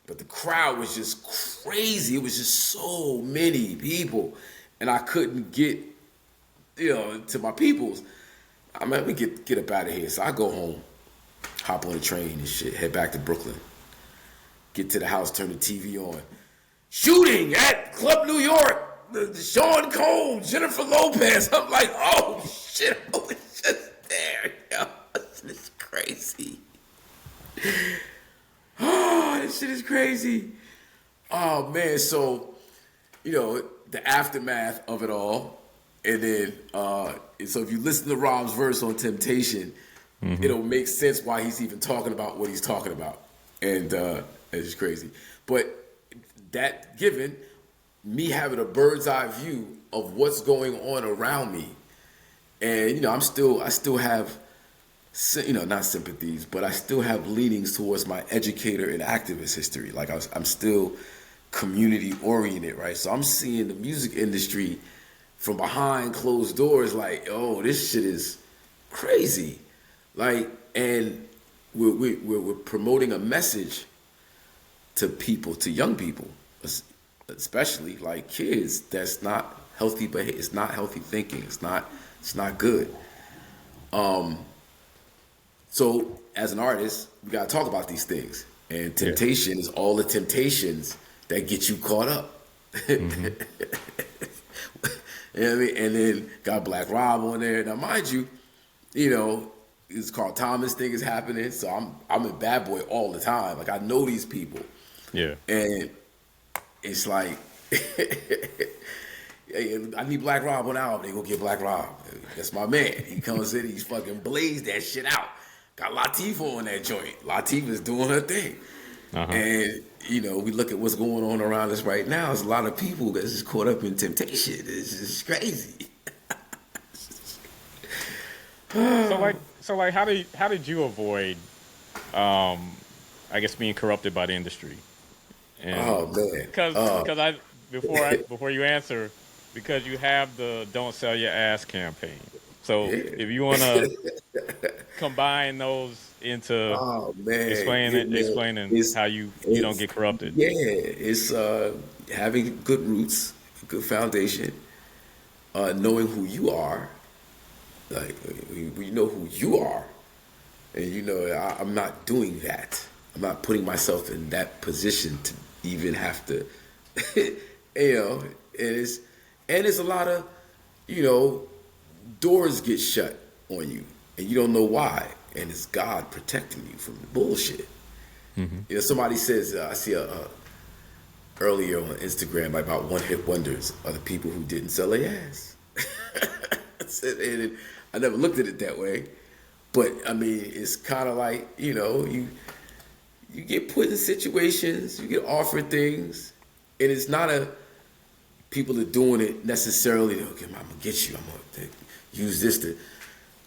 But the crowd was just crazy. It was just so many people. And I couldn't get, to my peoples. I'm like, let me get up out of here. So I go home, hop on the train and shit, head back to Brooklyn. Get to the house, turn the TV on. Shooting at Club New York. Sean Combs, Jennifer Lopez. I'm like, oh shit, I was just there. Yo, this is crazy. Oh, this shit is crazy. Oh man, so the aftermath of it all, and then so if you listen to Rob's verse on Temptation, it'll make sense why he's even talking about what he's talking about, and it's just crazy. But that given me having a bird's eye view of what's going on around me, and I still have not sympathies, but I still have leanings towards my educator and activist history. Like I'm still community oriented, right? So I'm seeing the music industry from behind closed doors like, oh, this shit is crazy. Like, and we're promoting a message to people, to young people, especially like kids, that's not healthy behavior. It's not healthy thinking. It's not good. So as an artist, we gotta talk about these things. And temptation is all the temptations that get you caught up. You know what I mean? And then got Black Rob on there. Now mind you, it's Carl Thomas thing is happening. So I'm in Bad Boy all the time. Like I know these people. Yeah. And it's like I need Black Rob on the album. They go get Black Rob. That's my man. He comes in, he's fucking blazed that shit out. Got Latifah on that joint. Latifah's doing her thing. Uh-huh. And, we look at what's going on around us right now. There's a lot of people that's just caught up in temptation. It's just crazy. So how did you avoid, I guess, being corrupted by the industry? And oh man! Because before you answer, because you have the "Don't Sell Your Ass" campaign. So if you want to combine those into explaining how you don't get corrupted. Yeah, it's having good roots, good foundation, knowing who you are. Like we know who you are, and I'm not doing that. I'm not putting myself in that position to even have to, and it's a lot of, doors get shut on you and you don't know why, and it's God protecting you from the bullshit. Mm-hmm. Somebody says I see earlier on Instagram about one-hit wonders are the people who didn't sell their ass. And I never looked at it that way, but I mean it's kind of like you get put in situations, you get offered things, and it's not people are doing it necessarily. Okay, I'm gonna get you. I'm gonna use this to.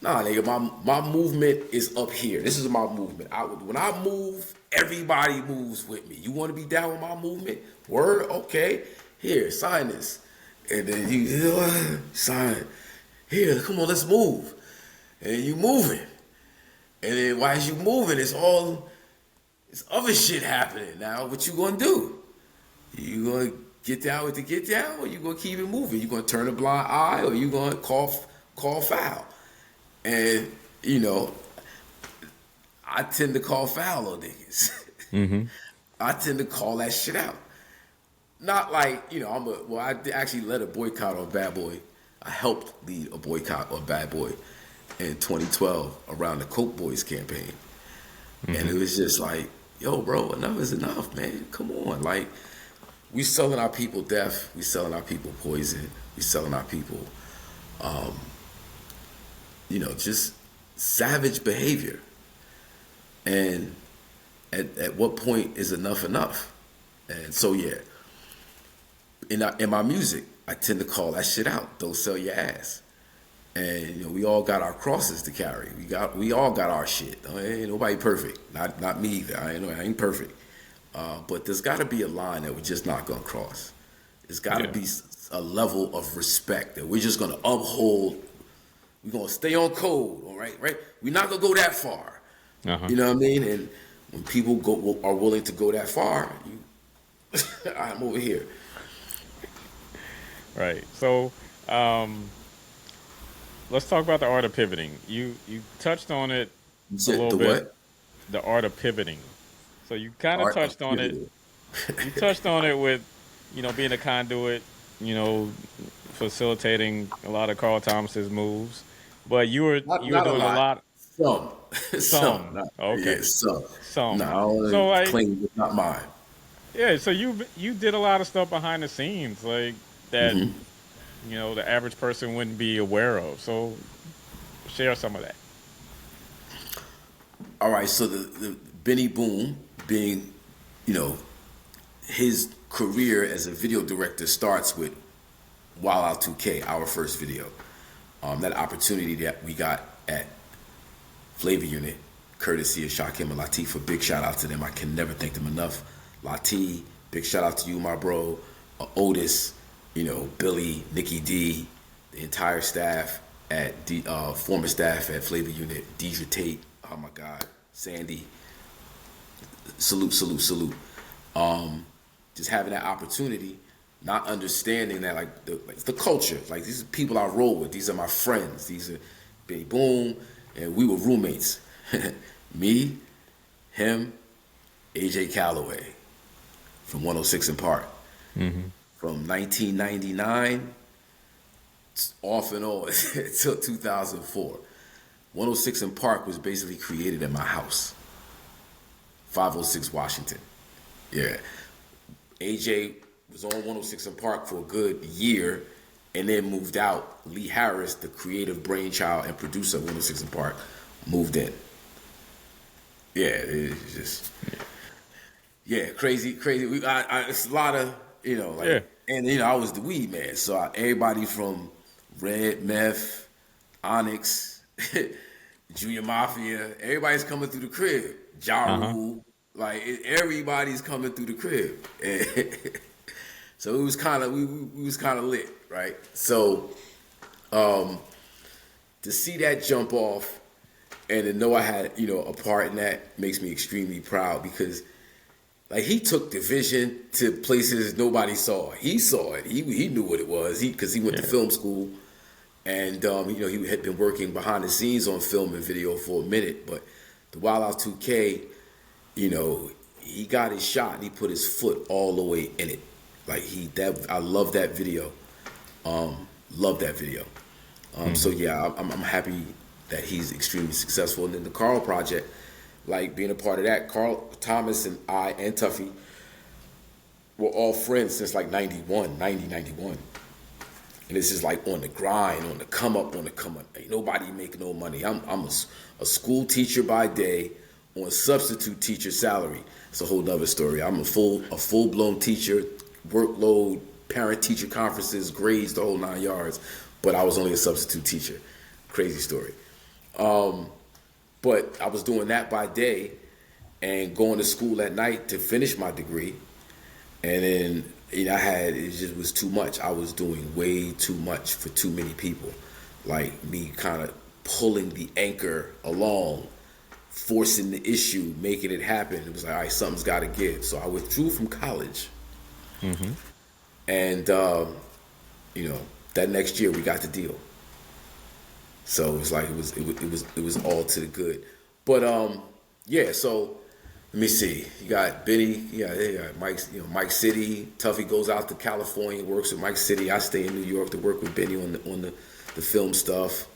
Nah, nigga, my movement is up here. This is my movement. When I move, everybody moves with me. You want to be down with my movement? Word, okay. Here, sign this, and then you sign. Here, come on, let's move. And you moving, and then while you moving, it's other shit happening. Now, what you gonna do? You gonna get down with the get down, or you gonna keep it moving? You gonna turn a blind eye, or you gonna call foul? And I tend to call foul on niggas. Mm-hmm. I tend to call that shit out. Not like I actually led a boycott on Bad Boy. I helped lead a boycott on Bad Boy in 2012 around the Coke Boys campaign, mm-hmm. and it was just like, yo, bro, enough is enough, man. Come on, like. We selling our people death. We selling our people poison. We selling our people, just savage behavior. And at what point is enough enough? And so yeah, in my music, I tend to call that shit out. Don't sell your ass. And we all got our crosses to carry. We all got our shit. Ain't nobody perfect. Not me either. I ain't perfect. But there's got to be a line that we're just not gonna cross. There's got to be a level of respect that we're just gonna uphold. We're gonna stay on code. All right, right. We're not gonna go that far. You know what I mean? And when people are willing to go that far, I'm over here. Right. So let's talk about the art of pivoting. You touched on it a little bit. What? The art of pivoting. So you kind of touched on it. You touched on it with, being a conduit, facilitating a lot of Carl Thomas's moves. But you were doing a lot. Some. Okay. Yeah, some. Some. No, I don't claim it's not mine. Yeah. So you did a lot of stuff behind the scenes, like that. The average person wouldn't be aware of. So share some of that. All right. So the Benny Boom being, his career as a video director starts with Wild Out 2K, our first video. That opportunity that we got at Flavor Unit, courtesy of Hakim and Latif. Big shout out to them. I can never thank them enough. Latif, big shout out to you, my bro. Otis, Billy, Nikki D, the entire staff at former staff at Flavor Unit, Deidre Tate, oh my God, Sandy. Salute. Just having that opportunity, not understanding that like the culture, like these are people I roll with, these are my friends, these are Benny Boom, and we were roommates. Me, him, AJ Calloway from 106 in Park. From 1999 off and on until 2004. 106 in Park was basically created in my house. 506 Washington. Yeah. AJ was on 106 in Park for a good year and then moved out. Lee Harris, the creative brainchild and producer of 106 in Park, moved in. Yeah, it's just... Yeah, crazy. It's a lot of, and I was the weed man. So everybody from Red, Meth, Onyx, Junior Mafia, everybody's coming through the crib. Ja Rule, everybody's coming through the crib. So it was kind of, we was kind of lit, right? So to see that jump off and to know I had, a part in that makes me extremely proud because he took the vision to places nobody saw. He saw it. He knew what it was. Because he went to film school, and he had been working behind the scenes on film and video for a minute. But the Wild Out 2K, he got his shot and he put his foot all the way in it. I love that video. So yeah, I'm happy that he's extremely successful. And then the Carl project. Being a part of that, Carl Thomas and I and Tuffy were all friends since 90, 91. And this is on the grind, on the come up. Ain't nobody making no money. I'm a school teacher by day on substitute teacher salary. It's a whole nother story. I'm a full-blown teacher, workload, parent-teacher conferences, grades, the whole 9 yards. But I was only a substitute teacher. Crazy story. But I was doing that by day and going to school at night to finish my degree. And then, it just was too much. I was doing way too much for too many people. Me kind of pulling the anchor along, forcing the issue, making it happen. It was all right, something's got to give. So I withdrew from college. And, that next year we got the deal. So it was it was all to the good. But so let me see. You got Benny, Mike, Mike City. Tuffy goes out to California, works with Mike City. I stay in New York to work with Benny on the film stuff.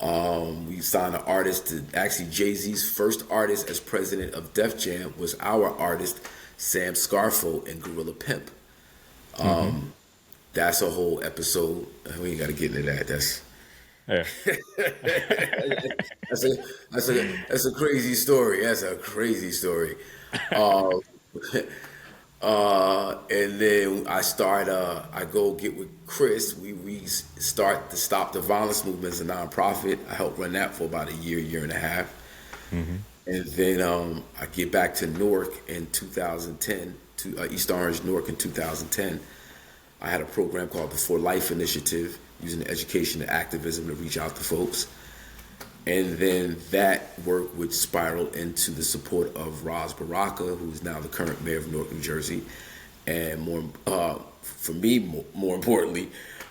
We signed an artist to actually Jay-Z's first artist as president of Def Jam was our artist, Sam Scarfo and Gorilla Pimp. That's a whole episode. We ain't got to get into that. Yeah. That's a crazy story. That's a crazy story. Uh, and then I go get with Chris. We start the Stop the Violence Movement as a nonprofit. I helped run that for about a year and a half. Mm-hmm. And then I get back to Newark in 2010, to East Orange, Newark in 2010. I had a program called the For Life Initiative, using education and activism to reach out to folks. And then that work would spiral into the support of Ras Baraka, who is now the current mayor of Newark, New Jersey. And for me, more importantly,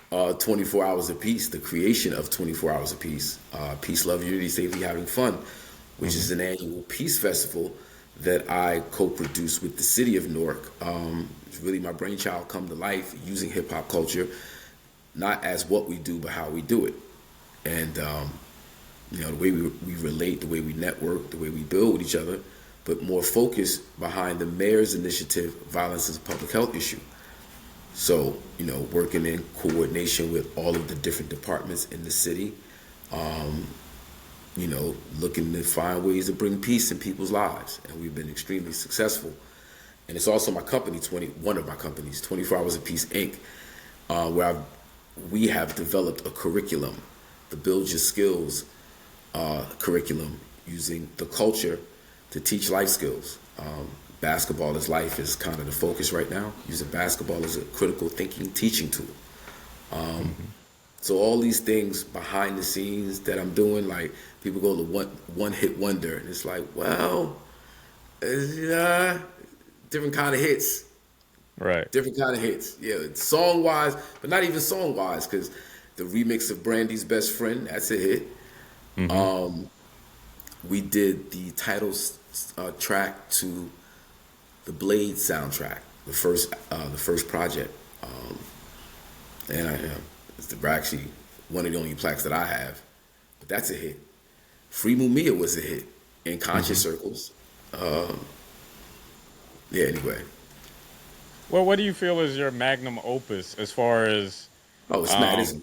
24 Hours of Peace, the creation of 24 Hours of Peace, Peace, Love, Unity, Safety, Having Fun, which is an annual peace festival that I co-produce with the city of Newark. It's really my brainchild come to life using hip hop culture, not as what we do, but how we do it. And, the way we relate, the way we network, the way we build with each other, but more focused behind the mayor's initiative, violence is a public health issue. So, working in coordination with all of the different departments in the city, looking to find ways to bring peace in people's lives. And we've been extremely successful. And it's also my company, one of my companies, 24 Hours of Peace, Inc., where we have developed a curriculum, the Build Your Skills curriculum, using the culture to teach life skills. Basketball is life is kind of the focus right now, using basketball as a critical thinking teaching tool. So all these things behind the scenes that I'm doing, like people go to one hit wonder, and it's like, well, different kind of hits. Right. Different kind of hits. Yeah, song wise, but not even song wise, because the remix of Brandy's Best Friend, that's a hit. Mm-hmm. We did the title track to the Blade soundtrack, the first project, and it's actually one of the only plaques that I have, but that's a hit. Free Mumia was a hit in conscious circles. Anyway. Well, what do you feel is your magnum opus as far as? Oh, it's Madison.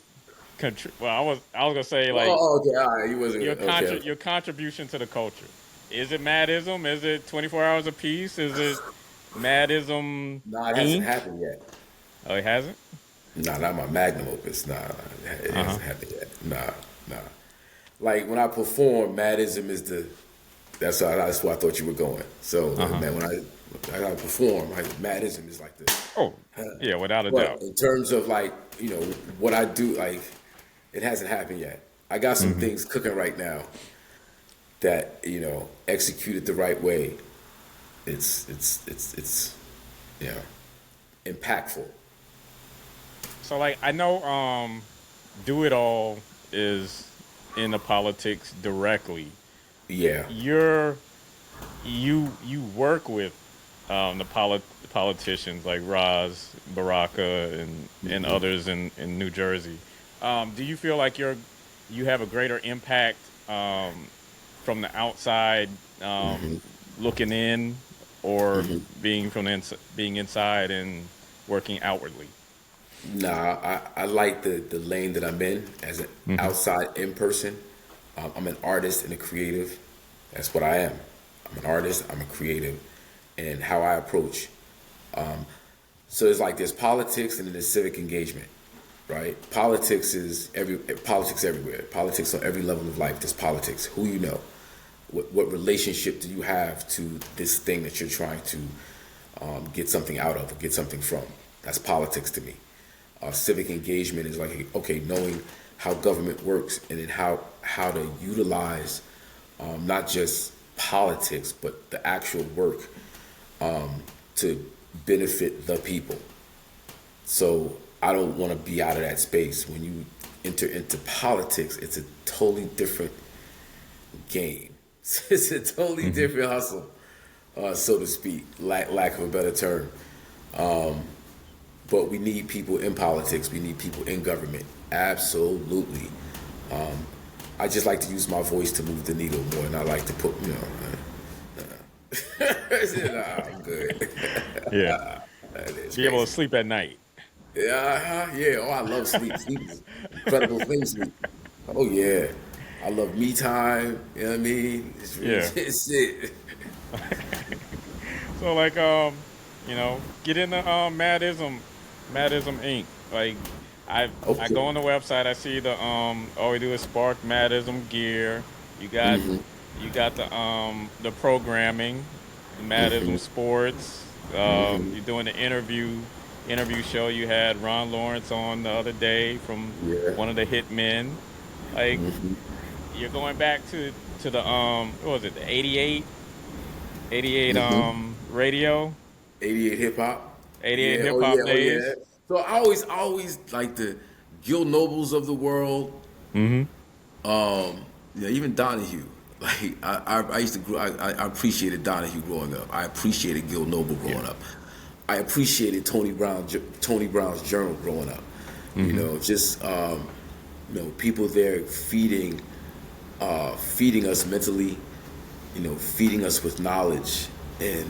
I was gonna say, like, okay, all right, you wasn't okay. Your contribution to the culture. Is it Madism? Is it 24 Hours of Peace? Is it Madism? No, it hasn't happened yet. Oh, it hasn't? Nah, not my magnum opus. Nah, it hasn't happened yet. Nah. Like when I perform, Madism is that's where I thought you were going. So man, when I gotta perform, like Madism is like the. Oh, yeah, without a doubt. In terms of like what I do, like it hasn't happened yet. I got some things cooking right now that executed the right way. It's impactful. So like I know Do It All is in the politics directly. Yeah. You work with the politicians like Ras Baraka and others in New Jersey. Do you feel like you have a greater impact from the outside looking in, or being being inside and working outwardly? Nah, I like the lane that I'm in as an outside in person. I'm an artist and a creative. That's what I am. I'm an artist, I'm a creative, and how I approach. So it's like there's politics and then there's civic engagement, right? Politics everywhere. Politics on every level of life. There's politics. Who you know? What relationship do you have to this thing that you're trying to get something out of or get something from? That's politics to me. Civic engagement is like, okay, knowing how government works and then how to utilize not just politics, but the actual work to benefit the people. So I don't want to be out of that space. When you enter into politics, it's a totally different game. It's a totally different hustle, so to speak, lack of a better term. But we need people in politics. We need people in government. Absolutely. I just like to use my voice to move the needle more, and I like to put, I'm good. Yeah. Be able to sleep at night. Yeah. Oh, I love sleep. Sleep is an incredible thing, sleep. Oh yeah, I love me time. You know what I mean? It's really Yeah. it's it. So like get into Madism Inc. Like I Okay. go on the website, I see the all we do is spark Madism gear. You got the programming, Madism sports. You're doing the interview show. You had Ron Lawrence on the other day from Yeah. one of the hit men. Like you're going back to the what was it, the 88 radio, 88 hip hop. 88 Yeah. hip Oh yeah. hop Oh yeah. days. So I always like the Gil Nobles of the world. Mm-hmm. Yeah, even Donahue. Like I used to I appreciated Donahue growing up. I appreciated Gil Noble growing Yeah. up. I appreciated Tony Brown's Journal growing up. You Mm-hmm. know, just people there feeding us mentally, feeding us with knowledge and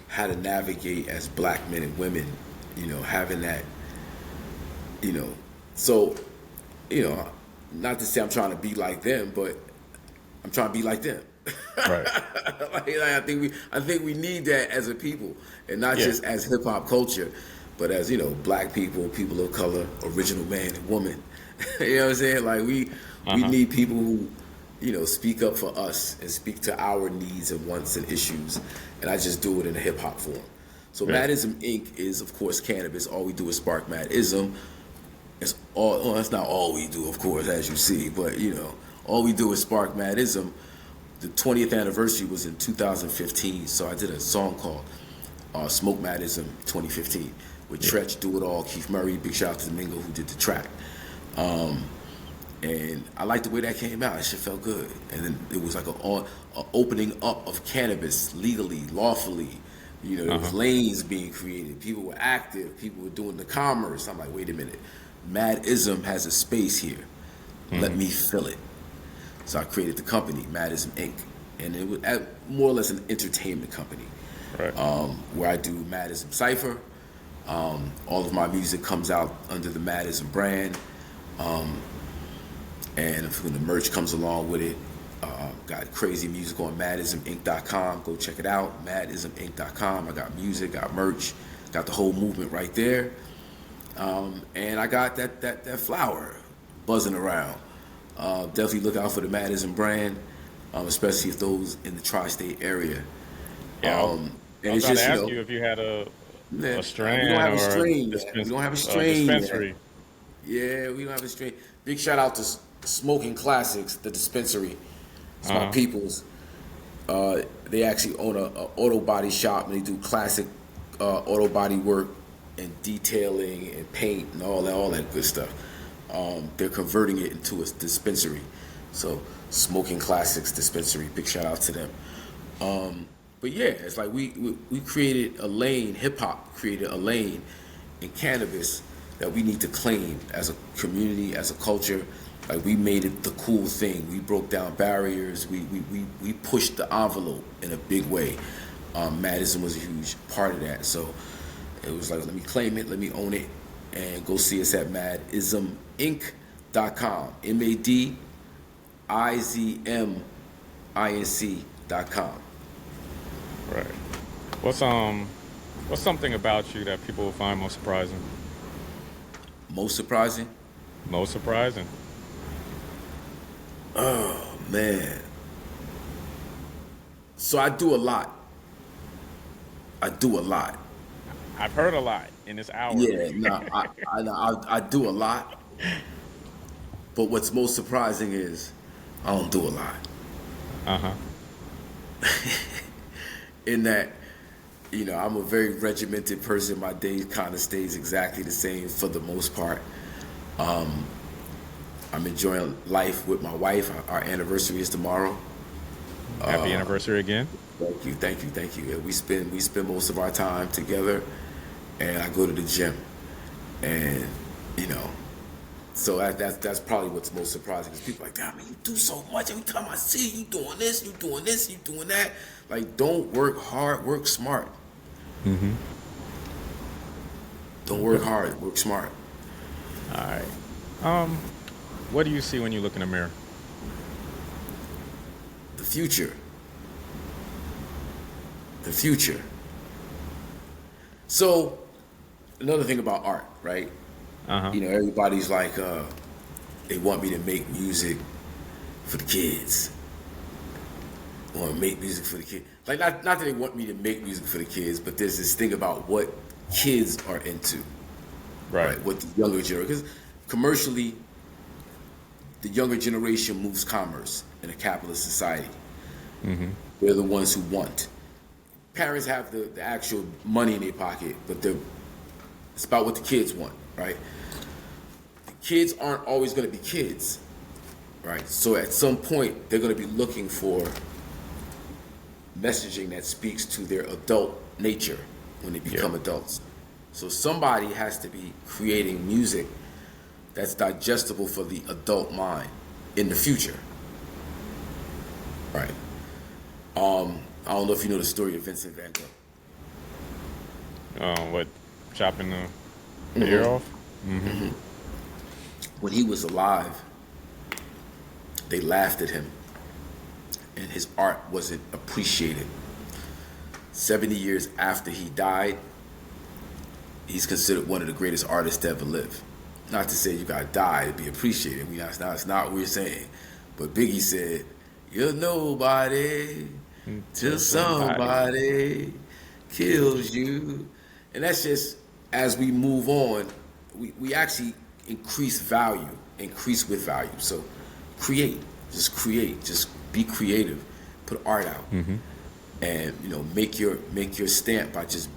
how to navigate as black men and women, having that, you know, so, you know, not to say I'm trying to be like them, but I'm trying to be like them. Right. I think we need that as a people, and not Yeah. just as hip hop culture, but as black people, people of color, original man and woman. You know what I'm saying? Like we need people who speak up for us and speak to our needs and wants and issues, and I just do it in a hip hop form. So Yeah. Madism Inc. is of course cannabis. All we do is spark Madism. It's all. Well, that's not all we do, of course, as you see, but all we do is spark Madism. The 20th anniversary was in 2015, so I did a song called Smoke Madism 2015 with Tretch, Do It All, Keith Murray. Big shout out to Domingo who did the track. And I liked the way that came out. It shit felt good. And then it was like a opening up of cannabis legally, lawfully. There was lanes being created. People were active. People were doing the commerce. I'm like, wait a minute. Madism has a space here. Let me fill it. So I created the company, Madism Inc. And it was more or less an entertainment company. Right. Where I do Madism Cypher. All of my music comes out under the Madism brand. And when the merch comes along with it, got crazy music on madisminc.com. Go check it out, madisminc.com. I got music, got merch, got the whole movement right there. And I got that flower buzzing around. Definitely look out for the Madism brand, especially if those in the tri-state area. Yeah. And I was it's going to just, ask you if you had a strain we don't have a or strain yet. We don't have a strain dispensary. yet. Yeah, we don't have a strain. Big shout out to Smoking Classics, the dispensary. It's my peoples. They actually own a auto body shop, and they do classic auto body work and detailing and paint and all that good stuff. They're converting it into a dispensary. So Smoking Classics Dispensary, big shout out to them. But yeah, it's like we created a lane, hip hop created a lane in cannabis that we need to claim as a community, as a culture. Like we made it the cool thing. We broke down barriers. We pushed the envelope in a big way. Madism was a huge part of that. So it was like, let me claim it, let me own it, and go see us at madisminc.com. MADIZMINC.com. Right. What's something about you that people will find most surprising? Most surprising? Most surprising. Oh man. So I do a lot. I've heard a lot in this hour. Yeah, no, I do a lot. But what's most surprising is I don't do a lot. Uh-huh. In that, I'm a very regimented person. My day kind of stays exactly the same for the most part. I'm enjoying life with my wife. Our anniversary is tomorrow. Happy anniversary again. Thank you. Yeah, we spend most of our time together, and I go to the gym, and so that's probably what's most surprising. Because people are like, damn, man, you do so much. Every time I see you doing this, you doing that. Like, don't work hard, work smart. Mm-hmm. Don't work hard, work smart. All right. What do you see when you look in the mirror? The future. The future. So, another thing about art, right? You know, everybody's like, they want me to make music for the kids. I want to make music for the kids. Like, not that they want me to make music for the kids, but there's this thing about what kids are into. Right? What the younger generation, because commercially, the younger generation moves commerce in a capitalist society. They're the ones who want. Parents have the actual money in their pocket, but it's about what the kids want, right? The kids aren't always going to be kids, right? So at some point, they're going to be looking for messaging that speaks to their adult nature when they become adults. So somebody has to be creating music that's digestible for the adult mind in the future, right? I don't know if you know the story of Vincent Van Gogh. What, chopping the ear off? When he was alive, they laughed at him, and his art wasn't appreciated. 70 years after he died, he's considered one of the greatest artists to ever live. Not to say you gotta die to be appreciated. That's not what we're saying. But Biggie said, "You're nobody till somebody kills you." And that's just, as we move on, we actually increase with value. So create, just be creative, put art out, and make your stamp by just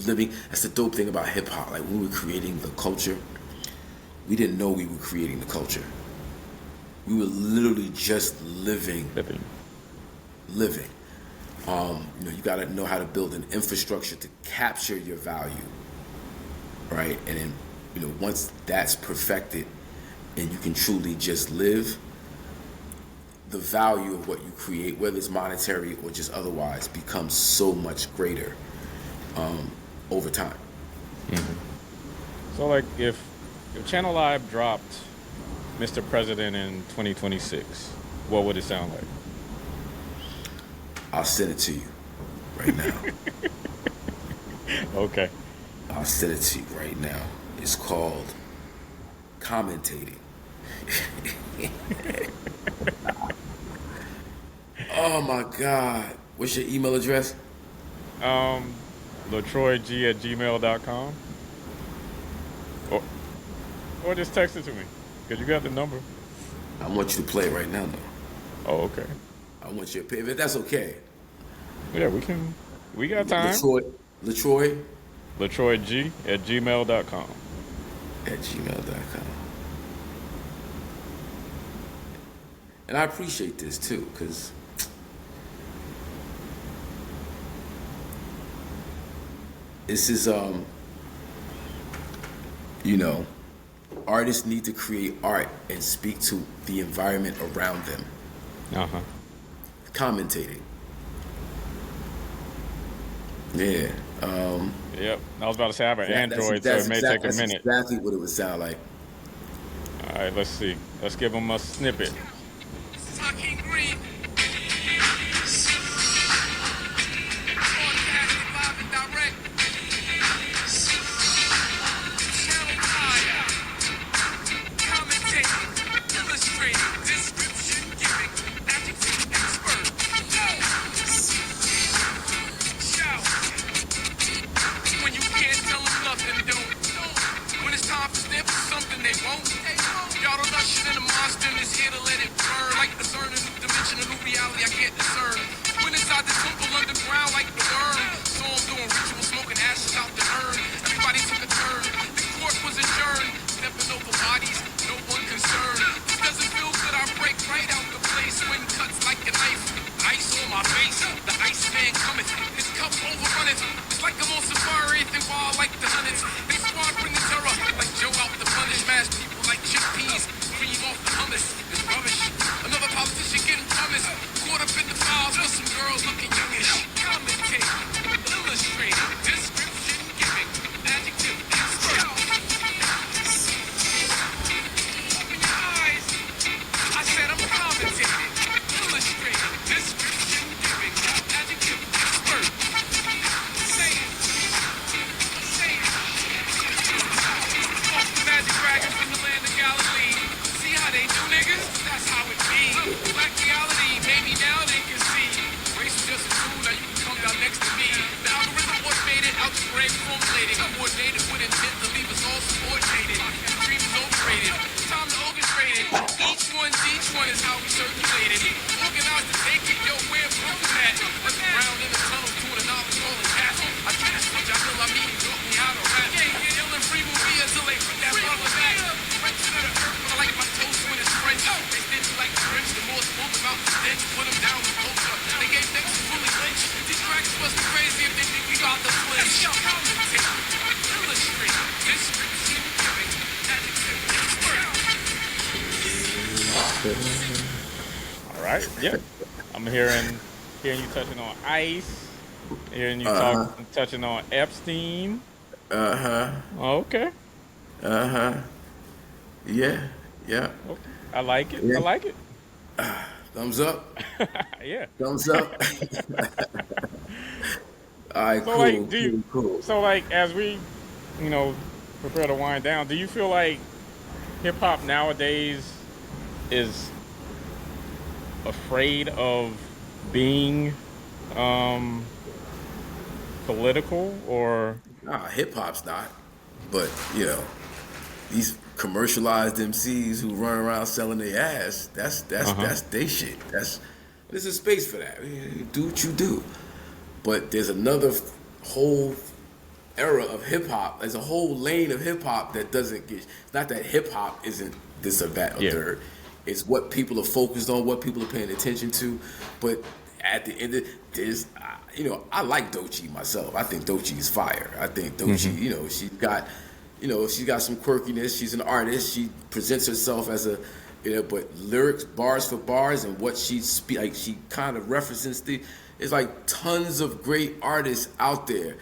living. That's the dope thing about hip hop. Like when we were creating the culture, we didn't know we were creating the culture. We were literally just living. You got to know how to build an infrastructure to capture your value, right? And then, once that's perfected, and you can truly just live, the value of what you create, whether it's monetary or just otherwise, becomes so much greater over time. So, like, if Channel Live dropped Mr. President in 2026, what would it sound like? I'll send it to you right now. Okay. I'll send it to you right now. It's called commentating. Oh my God. What's your email address? LeTroyG@gmail.com. Or just text it to me, because you got the number. I want you to play it right now, though. Oh, okay. I want you to pay, if that's okay. Yeah, we got time. LeTroy? LeTroyG@gmail.com. @gmail.com. And I appreciate this too, because this is, artists need to create art and speak to the environment around them. Commentating. Yeah. Yep. I was about to say I have an Android, so it may take a minute. That's exactly what it would sound like. All right, let's see. Let's give them a snippet. This is Hakim Green. Broadcasting live and direct. Channel 5. Commentating. Illustrating. Description giving. Adjective expert. Shout. When you can't tell them nothing, don't. When it's time for stand for something, they won't. Y'all don't usher in a monster and is here to let it burn. Like discern a new dimension, a new reality I can't discern. When inside the temple underground like the worm. So I'm doing ritual, smoking ashes out the urn. Everybody took a turn. The court was adjourned. Stepping over bodies, no one concerned. This doesn't feel good, I break right out the place. When cuts like a knife, ice on my face. The Iceman cometh, his cup overrunneth. It's like I'm on safari, anything wild like the hunters. They squad bring the terror, like Joe out the punish. Mash people like chickpeas, cream off the hummus. It's rubbish. Another politician getting promised. Caught up in the files with some girls looking youngish. Commentate, illustrate, description giving, adjective expert. Open your eyes. Which one is how we circulate it? Organize the take it, yo, where broken at? Let's round in the tunnel, doing a knowledge rolling cash. I try to switch, I feel I mean, taught me how to rap. Yeah, ill and free will be until they put that brother back. Right to the earth, but I like my toast when it's French. They stench like the French, the more spoke about the stench, put them down with culture. They gave thanks to fully lynch. These crackers must be crazy if they think we got the flinch. Illustrate, description, giving, adjective, All right. Yeah. I'm hearing you touching on ICE. Hearing you touching on Epstein. Okay. Yeah. Okay. I like it. Yeah. I like it. Thumbs up. Yeah. Thumbs up. All right, So cool. like, cool. So like, as we, prepare to wind down, do you feel like hip hop nowadays is afraid of being political, or? Nah, hip hop's not. But, these commercialized MCs who run around selling their ass, that's they shit. There's a space for that. Do what you do. But there's another whole era of hip hop. There's a whole lane of hip hop that doesn't get. It's not that hip hop isn't this or that or third. It's what people are focused on, what people are paying attention to. But at the end of this, I like Doechii myself. I think Doechii is fire. I think Doechii, she's got some quirkiness. She's an artist. She presents herself as a, but lyrics, bars for bars, and what she she kind of references there's like tons of great artists out there.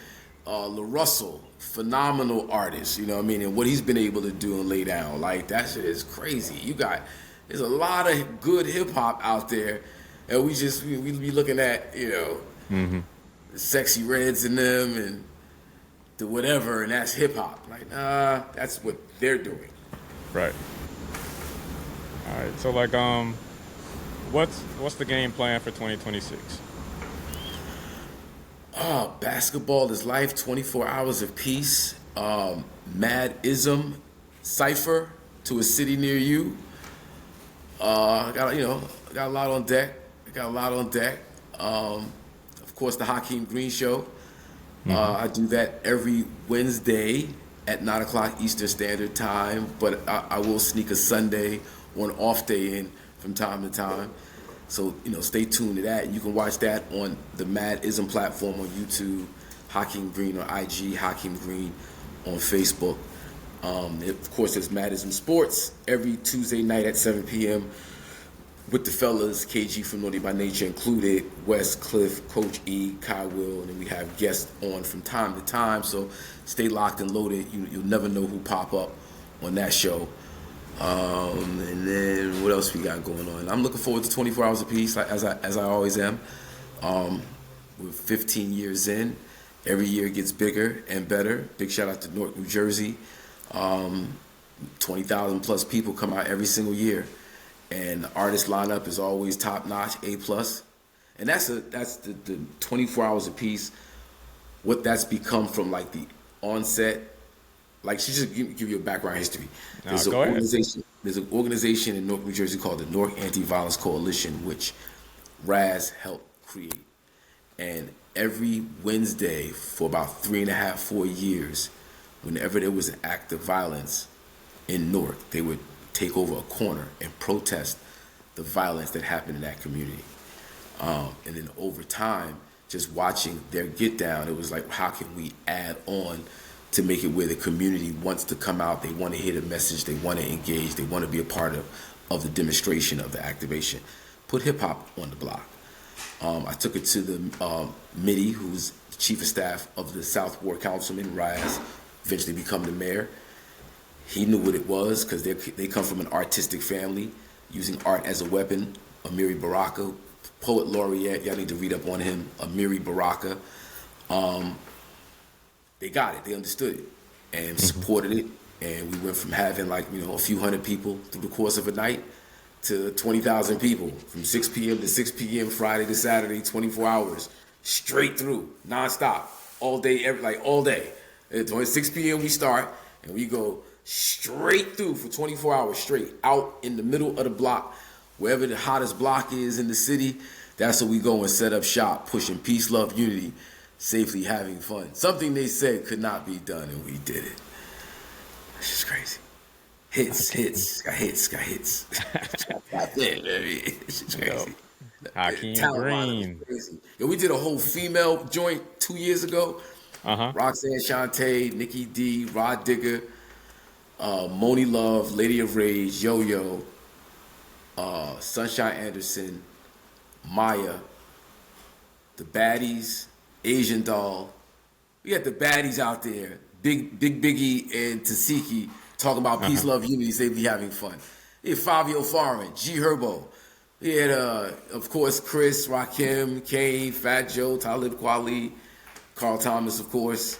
La Russell, phenomenal artist, and what he's been able to do and lay down, like that shit is crazy. There's a lot of good hip hop out there, and we be looking at, the Sexy Reds in them and the whatever, and that's hip hop. Like, that's what they're doing. Right. All right. So like, what's the game plan for 2026? Basketball is life, 24 hours of peace. Madism cipher to a city near you. I got a lot on deck. Of course, the Hakim Green show. I do that every Wednesday at 9 o'clock Eastern Standard Time, but I will sneak a Sunday or an off day in from time to time. So, stay tuned to that. You can watch that on the Madism platform on YouTube, Hakim Green on IG, Hakim Green on Facebook. Of course, there's Madism Sports every Tuesday night at 7 p.m. with the fellas, KG from Naughty by Nature included, Wes, Cliff, Coach E, Kai Will, and then we have guests on from time to time. So stay locked and loaded. You'll never know who pop up on that show. And then what else we got going on? I'm looking forward to 24 Hours Apiece, as I always am. We're 15 years in. Every year it gets bigger and better. Big shout out to Newark, New Jersey. 20,000 plus people come out every single year, and the artist lineup is always top notch, A+. And that's the 24 Hours Apiece. What that's become from like the onset. Like, she just give you a background history. There's an organization in Newark, New Jersey called the Newark Anti-Violence Coalition, which Raz helped create. And every Wednesday for about 3.5, 4 years, whenever there was an act of violence in Newark, they would take over a corner and protest the violence that happened in that community. And then over time, just watching their get down, it was like, how can we add on to make it where the community wants to come out, they want to hear the message, they want to engage, they want to be a part of the demonstration, of the activation. Put hip hop on the block. I took it to the MIDI, who's chief of staff of the South Ward Councilman, Raz, eventually become the mayor. He knew what it was because they come from an artistic family, using art as a weapon. Amiri Baraka, poet laureate, y'all need to read up on him. Amiri Baraka. They got it, they understood it, and supported it. And we went from having a few hundred people through the course of a night to 20,000 people from 6 p.m. to 6 p.m. Friday to Saturday, 24 hours, straight through, nonstop, all day, all day. At 6 p.m. we start, and we go straight through for 24 hours straight, out in the middle of the block Wherever the hottest block is in the city, that's where we go and set up shop, pushing peace, love, unity, safely having fun. Something they said could not be done, and we did it. It's just crazy. Got hits. That's it, baby. It's just crazy. Hakim Green. Crazy. Yo, we did a whole female joint 2 years ago. Roxanne Shante, Nikki D, Rod Digger, Moni Love, Lady of Rage, Yo-Yo, Sunshine Anderson, Maya, the Baddies, Asian Doll. We got the Baddies out there. Big Biggie and Tasiki talking about peace, love, unity, safely having fun. We had Fabio Foreign, G Herbo. We had, of course, Chris, Rakim, Kane, Fat Joe, Talib Kweli, Carl Thomas, of course,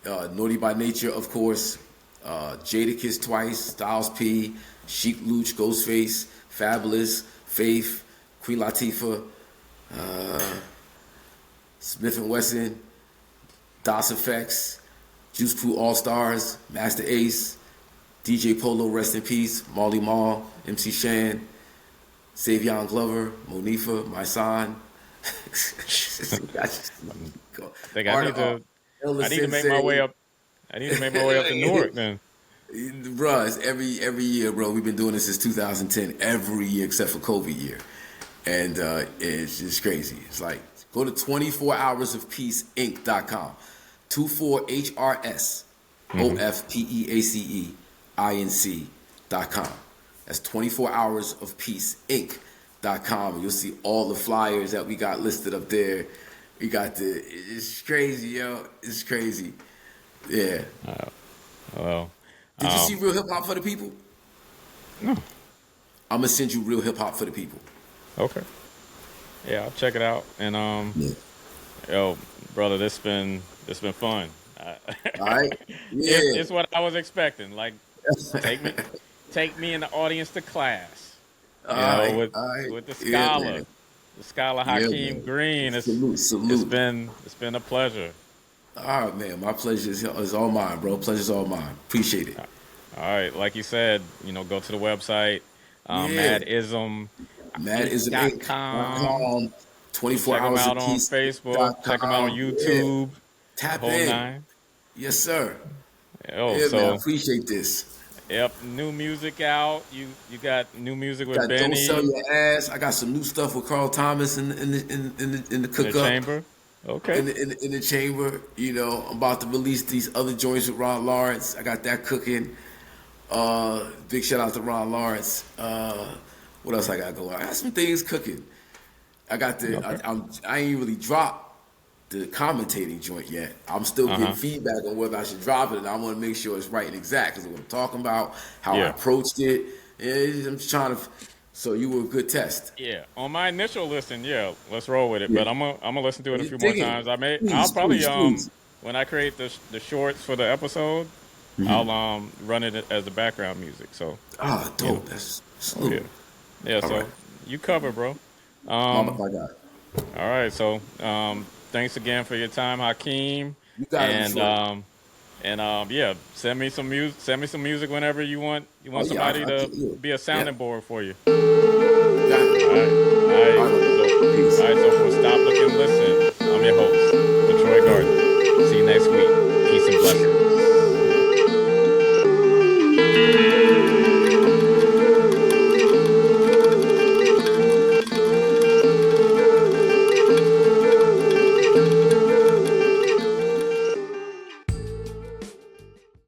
Naughty by Nature, of course, Jadakiss Twice, Styles P, Sheik Luch, Ghostface, Fabulous, Faith, Queen Latifah, Smith & Wesson, DOS Effects, Juice Crew All-Stars, Master Ace, DJ Polo, rest in peace, Marley Marl, MC Shan, Savion Glover, Monifa, my son. I need to make my way up. I need to make my way up to Newark then. Bro, it's every year, bro. We've been doing this since 2010, every year except for COVID year. And it's just crazy. It's like, go to 24hoursofpeaceinc.com. 24HRSOFPEACEINC.com. That's 24hoursofpeaceinc.com. You'll see all the flyers that we got listed up there. We got it's crazy, yo. It's crazy. Yeah. Well. Did you see Real Hip Hop for the People? No. I'm gonna send you Real Hip Hop for the People. Okay. Yeah, I'll check it out. And yo, brother, this been fun. All right. Yeah. It's what I was expecting. Like, take me and the audience to class. With the scholar, the scholar Hakim Green. Salute. It's been a pleasure. All right, man. My pleasure is all mine, bro. Pleasure's all mine. Appreciate it. All right, like you said, go to the website, madism.com. 24 check hours them out on Facebook. Check them out on YouTube. Yeah. Tap whole in. Nine. Yes, sir. Man, I appreciate this. Yep, new music out. You got new music with Benny. Don't Sell Your Ass. I got some new stuff with Carl Thomas in the cook up. In the chamber. Okay. In the chamber, I'm about to release these other joints with Ron Lawrence. I got that cooking. Big shout out to Ron Lawrence. What else I got going? I got some things cooking. I got I ain't really dropped the commentating joint yet. I'm still getting feedback on whether I should drop it, and I want to make sure it's right and exact because what I'm talking about, how I approached it. I'm just trying to. So you were a good test. Yeah, on my initial listen, let's roll with it. Yeah. But I'm gonna listen to it a few more times. I'll probably when I create the shorts for the episode, I'll run it as the background music. So dope. That's salute. Yeah. So you cover, bro. I got it. All right. So thanks again for your time, Hakim. You got it. Send me some music. Send me some music whenever you want. You want somebody to be a sounding board for you. All right. So for Stop, Look, and Listen, I'm your host, LeTroy Gardner. See you next week. Peace and blessings.